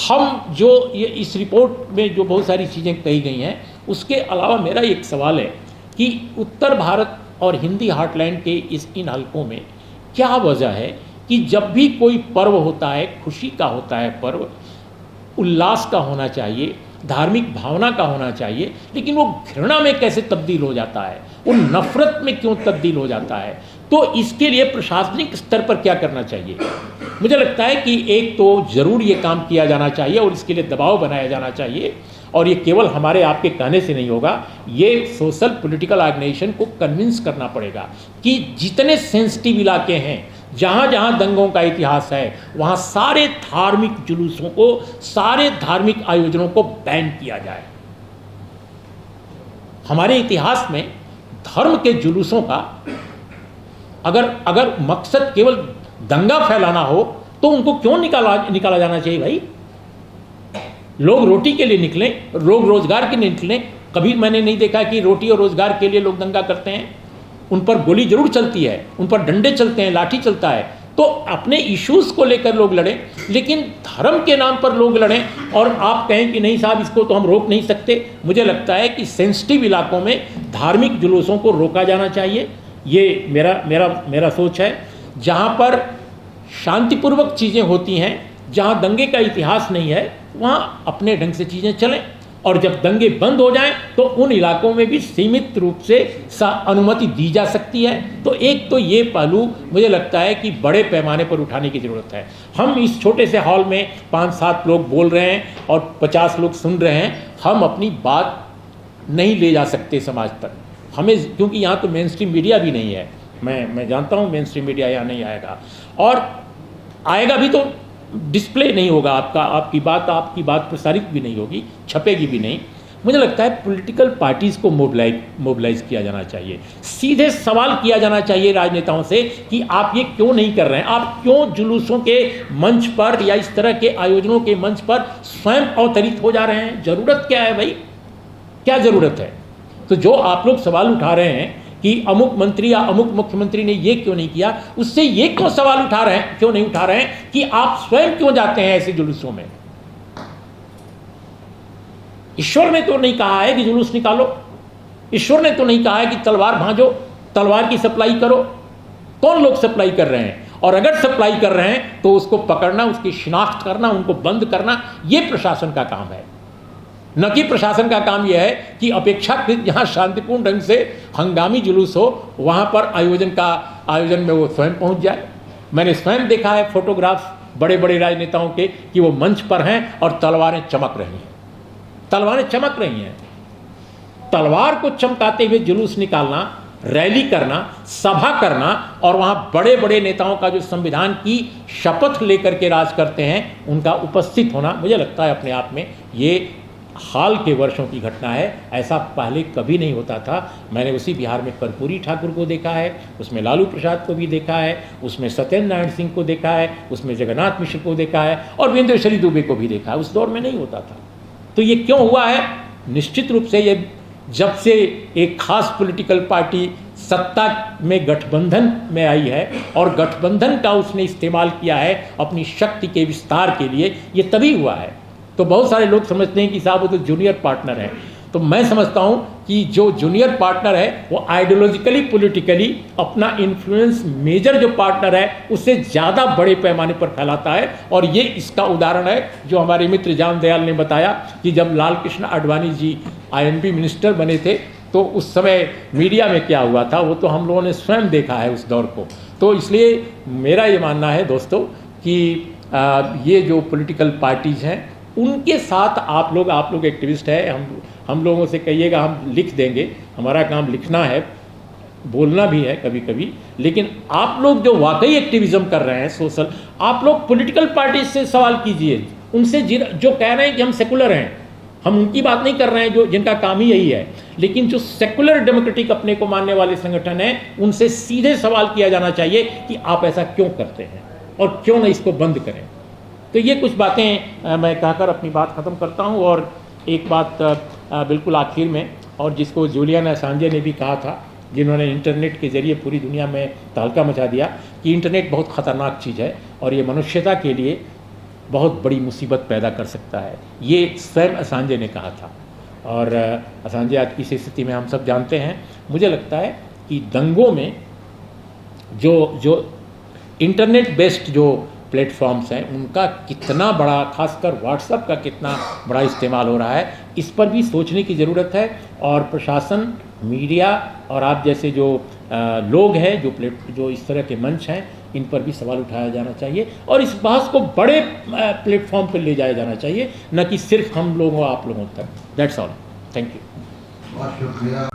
हम जो ये इस रिपोर्ट में जो बहुत सारी चीज़ें कही गई हैं, उसके अलावा मेरा एक सवाल है कि उत्तर भारत और हिंदी हार्टलैंड के इन हलकों में क्या वजह है कि जब भी कोई पर्व होता है, खुशी का होता है पर्व, उल्लास का होना चाहिए, धार्मिक भावना का होना चाहिए, लेकिन वो घृणा में कैसे तब्दील हो जाता है, वो नफरत में क्यों तब्दील हो जाता है? तो इसके लिए प्रशासनिक स्तर पर क्या करना चाहिए? मुझे लगता है कि एक तो ज़रूर ये काम किया जाना चाहिए और इसके लिए दबाव बनाया जाना चाहिए, और ये केवल हमारे आपके कहने से नहीं होगा, ये सोशल पॉलिटिकल ऑर्गेनाइजेशन को कन्विंस करना पड़ेगा कि जितने सेंसिटिव इलाके हैं, जहाँ जहाँ दंगों का इतिहास है, वहाँ सारे धार्मिक जुलूसों को, सारे धार्मिक आयोजनों को बैन किया जाए। हमारे इतिहास में धर्म के जुलूसों का अगर मकसद केवल दंगा फैलाना हो तो उनको क्यों निकाला जाना चाहिए भाई? लोग रोटी के लिए निकलें, लोग रोजगार के लिए निकलें। कभी मैंने नहीं देखा कि रोटी और रोजगार के लिए लोग दंगा करते हैं। उन पर गोली जरूर चलती है, उन पर डंडे चलते हैं, लाठी चलता है। तो अपने इश्यूज को लेकर लोग लड़ें, लेकिन धर्म के नाम पर लोग लड़ें और आप कहें कि नहीं साहब इसको तो हम रोक नहीं सकते। मुझे लगता है कि सेंसिटिव इलाकों में धार्मिक जुलूसों को रोका जाना चाहिए। ये मेरा सोच है। जहाँ पर शांतिपूर्वक चीज़ें होती हैं, जहाँ दंगे का इतिहास नहीं है, वहाँ अपने ढंग से चीज़ें चलें और जब दंगे बंद हो जाएं तो उन इलाकों में भी सीमित रूप से अनुमति दी जा सकती है। तो एक तो ये पहलू मुझे लगता है कि बड़े पैमाने पर उठाने की ज़रूरत है। हम इस छोटे से हॉल में 5-7 लोग बोल रहे हैं और 50 लोग सुन रहे हैं, हम अपनी बात नहीं ले जा सकते समाज पर। हमें, क्योंकि यहाँ तो मेन स्ट्रीम मीडिया भी नहीं है, मैं जानता हूँ मेन स्ट्रीम मीडिया यहाँ नहीं आएगा, और आएगा भी तो डिस्प्ले नहीं होगा आपकी बात प्रसारित भी नहीं होगी, छपेगी भी नहीं। मुझे लगता है पॉलिटिकल पार्टीज़ को मोबिलाइज किया जाना चाहिए, सीधे सवाल किया जाना चाहिए राजनेताओं से कि आप ये क्यों नहीं कर रहे हैं, आप क्यों जुलूसों के मंच पर या इस तरह के आयोजनों के मंच पर स्वयं अवतरित हो जा रहे हैं, ज़रूरत क्या है भाई, क्या ज़रूरत है। तो जो आप लोग सवाल उठा रहे हैं कि अमुक मंत्री या अमुक मुख्यमंत्री ने ये क्यों नहीं किया, उससे ये क्यों सवाल क्यों नहीं उठा रहे हैं कि आप स्वयं क्यों जाते हैं ऐसे जुलूसों में। ईश्वर ने तो नहीं कहा है कि जुलूस निकालो, ईश्वर ने तो नहीं कहा है कि तलवार भांजो, तलवार की सप्लाई करो। कौन लोग सप्लाई कर रहे हैं, और अगर सप्लाई कर रहे हैं तो उसको पकड़ना, उसकी शिनाख्त करना, उनको बंद करना, ये प्रशासन का काम है। न कि प्रशासन का काम यह है कि अपेक्षाकृत जहाँ शांतिपूर्ण ढंग से हंगामी जुलूस हो वहाँ पर आयोजन में वो स्वयं पहुँच जाए। मैंने स्वयं देखा है फोटोग्राफ्स बड़े बड़े राजनेताओं के कि वो मंच पर हैं और तलवारें चमक रही हैं, तलवारें चमक रही हैं। तलवार को चमकाते हुए जुलूस निकालना, रैली करना, सभा करना, और वहाँ बड़े बड़े नेताओं का जो संविधान की शपथ लेकर के राज करते हैं उनका उपस्थित होना, मुझे लगता है अपने आप में ये हाल के वर्षों की घटना है। ऐसा पहले कभी नहीं होता था। मैंने उसी बिहार में कर्पूरी ठाकुर को देखा है, उसमें लालू प्रसाद को भी देखा है, उसमें सत्येंद्र नारायण सिंह को देखा है, उसमें जगन्नाथ मिश्र को देखा है, और वीरेंद्र दुबे को भी देखा है। उस दौर में नहीं होता था। तो ये क्यों हुआ है? निश्चित रूप से ये जब से एक खास पॉलिटिकल पार्टी सत्ता में गठबंधन में आई है और गठबंधन का उसने इस्तेमाल किया है अपनी शक्ति के विस्तार के लिए, ये तभी हुआ है। तो बहुत सारे लोग समझते हैं कि साहब वो तो जूनियर पार्टनर है। तो मैं समझता हूँ कि जो जूनियर पार्टनर है वो आइडियोलॉजिकली पॉलिटिकली अपना इन्फ्लुएंस मेजर जो पार्टनर है उससे ज़्यादा बड़े पैमाने पर फैलाता है। और ये इसका उदाहरण है जो हमारे मित्र जान दयाल ने बताया कि जब लाल कृष्ण आडवाणी जी INB मिनिस्टर बने थे तो उस समय मीडिया में क्या हुआ था वो तो हम लोगों ने स्वयं देखा है उस दौर को। तो इसलिए मेरा ये मानना है दोस्तों कि ये जो पॉलिटिकल पार्टीज़ हैं उनके साथ आप लोग एक्टिविस्ट हैं, हम लोगों से कहिएगा हम लिख देंगे, हमारा काम लिखना है, बोलना भी है कभी कभी, लेकिन आप लोग जो वाकई एक्टिविज्म कर रहे हैं सोशल, आप लोग पॉलिटिकल पार्टी से सवाल कीजिए, उनसे जो कह रहे हैं कि हम सेकुलर हैं, हम उनकी बात नहीं कर रहे हैं जो जिनका काम ही यही है, लेकिन जो सेकुलर डेमोक्रेटिक अपने को मानने वाले संगठन हैं उनसे सीधे सवाल किया जाना चाहिए कि आप ऐसा क्यों करते हैं और क्यों नहीं इसको बंद करें। तो ये कुछ बातें मैं कहकर अपनी बात ख़त्म करता हूँ। और एक बात बिल्कुल आखिर में, और जिसको जूलियन असांजे ने भी कहा था, जिन्होंने इंटरनेट के ज़रिए पूरी दुनिया में तहलका मचा दिया कि इंटरनेट बहुत ख़तरनाक चीज़ है और ये मनुष्यता के लिए बहुत बड़ी मुसीबत पैदा कर सकता है, ये स्वयं असांजे ने कहा था। और असांजे आज की स्थिति में हम सब जानते हैं। मुझे लगता है कि दंगों में जो इंटरनेट बेस्ड जो प्लेटफॉर्म्स हैं उनका कितना बड़ा, खासकर व्हाट्सएप का कितना बड़ा इस्तेमाल हो रहा है, इस पर भी सोचने की ज़रूरत है। और प्रशासन, मीडिया और आप जैसे जो लोग हैं जो इस तरह के मंच हैं, इन पर भी सवाल उठाया जाना चाहिए और इस बहस को बड़े प्लेटफॉर्म पर ले जाया जाना चाहिए, न कि सिर्फ हम लोगों आप लोगों तक। That's all, thank you. बहुत शुक्रिया।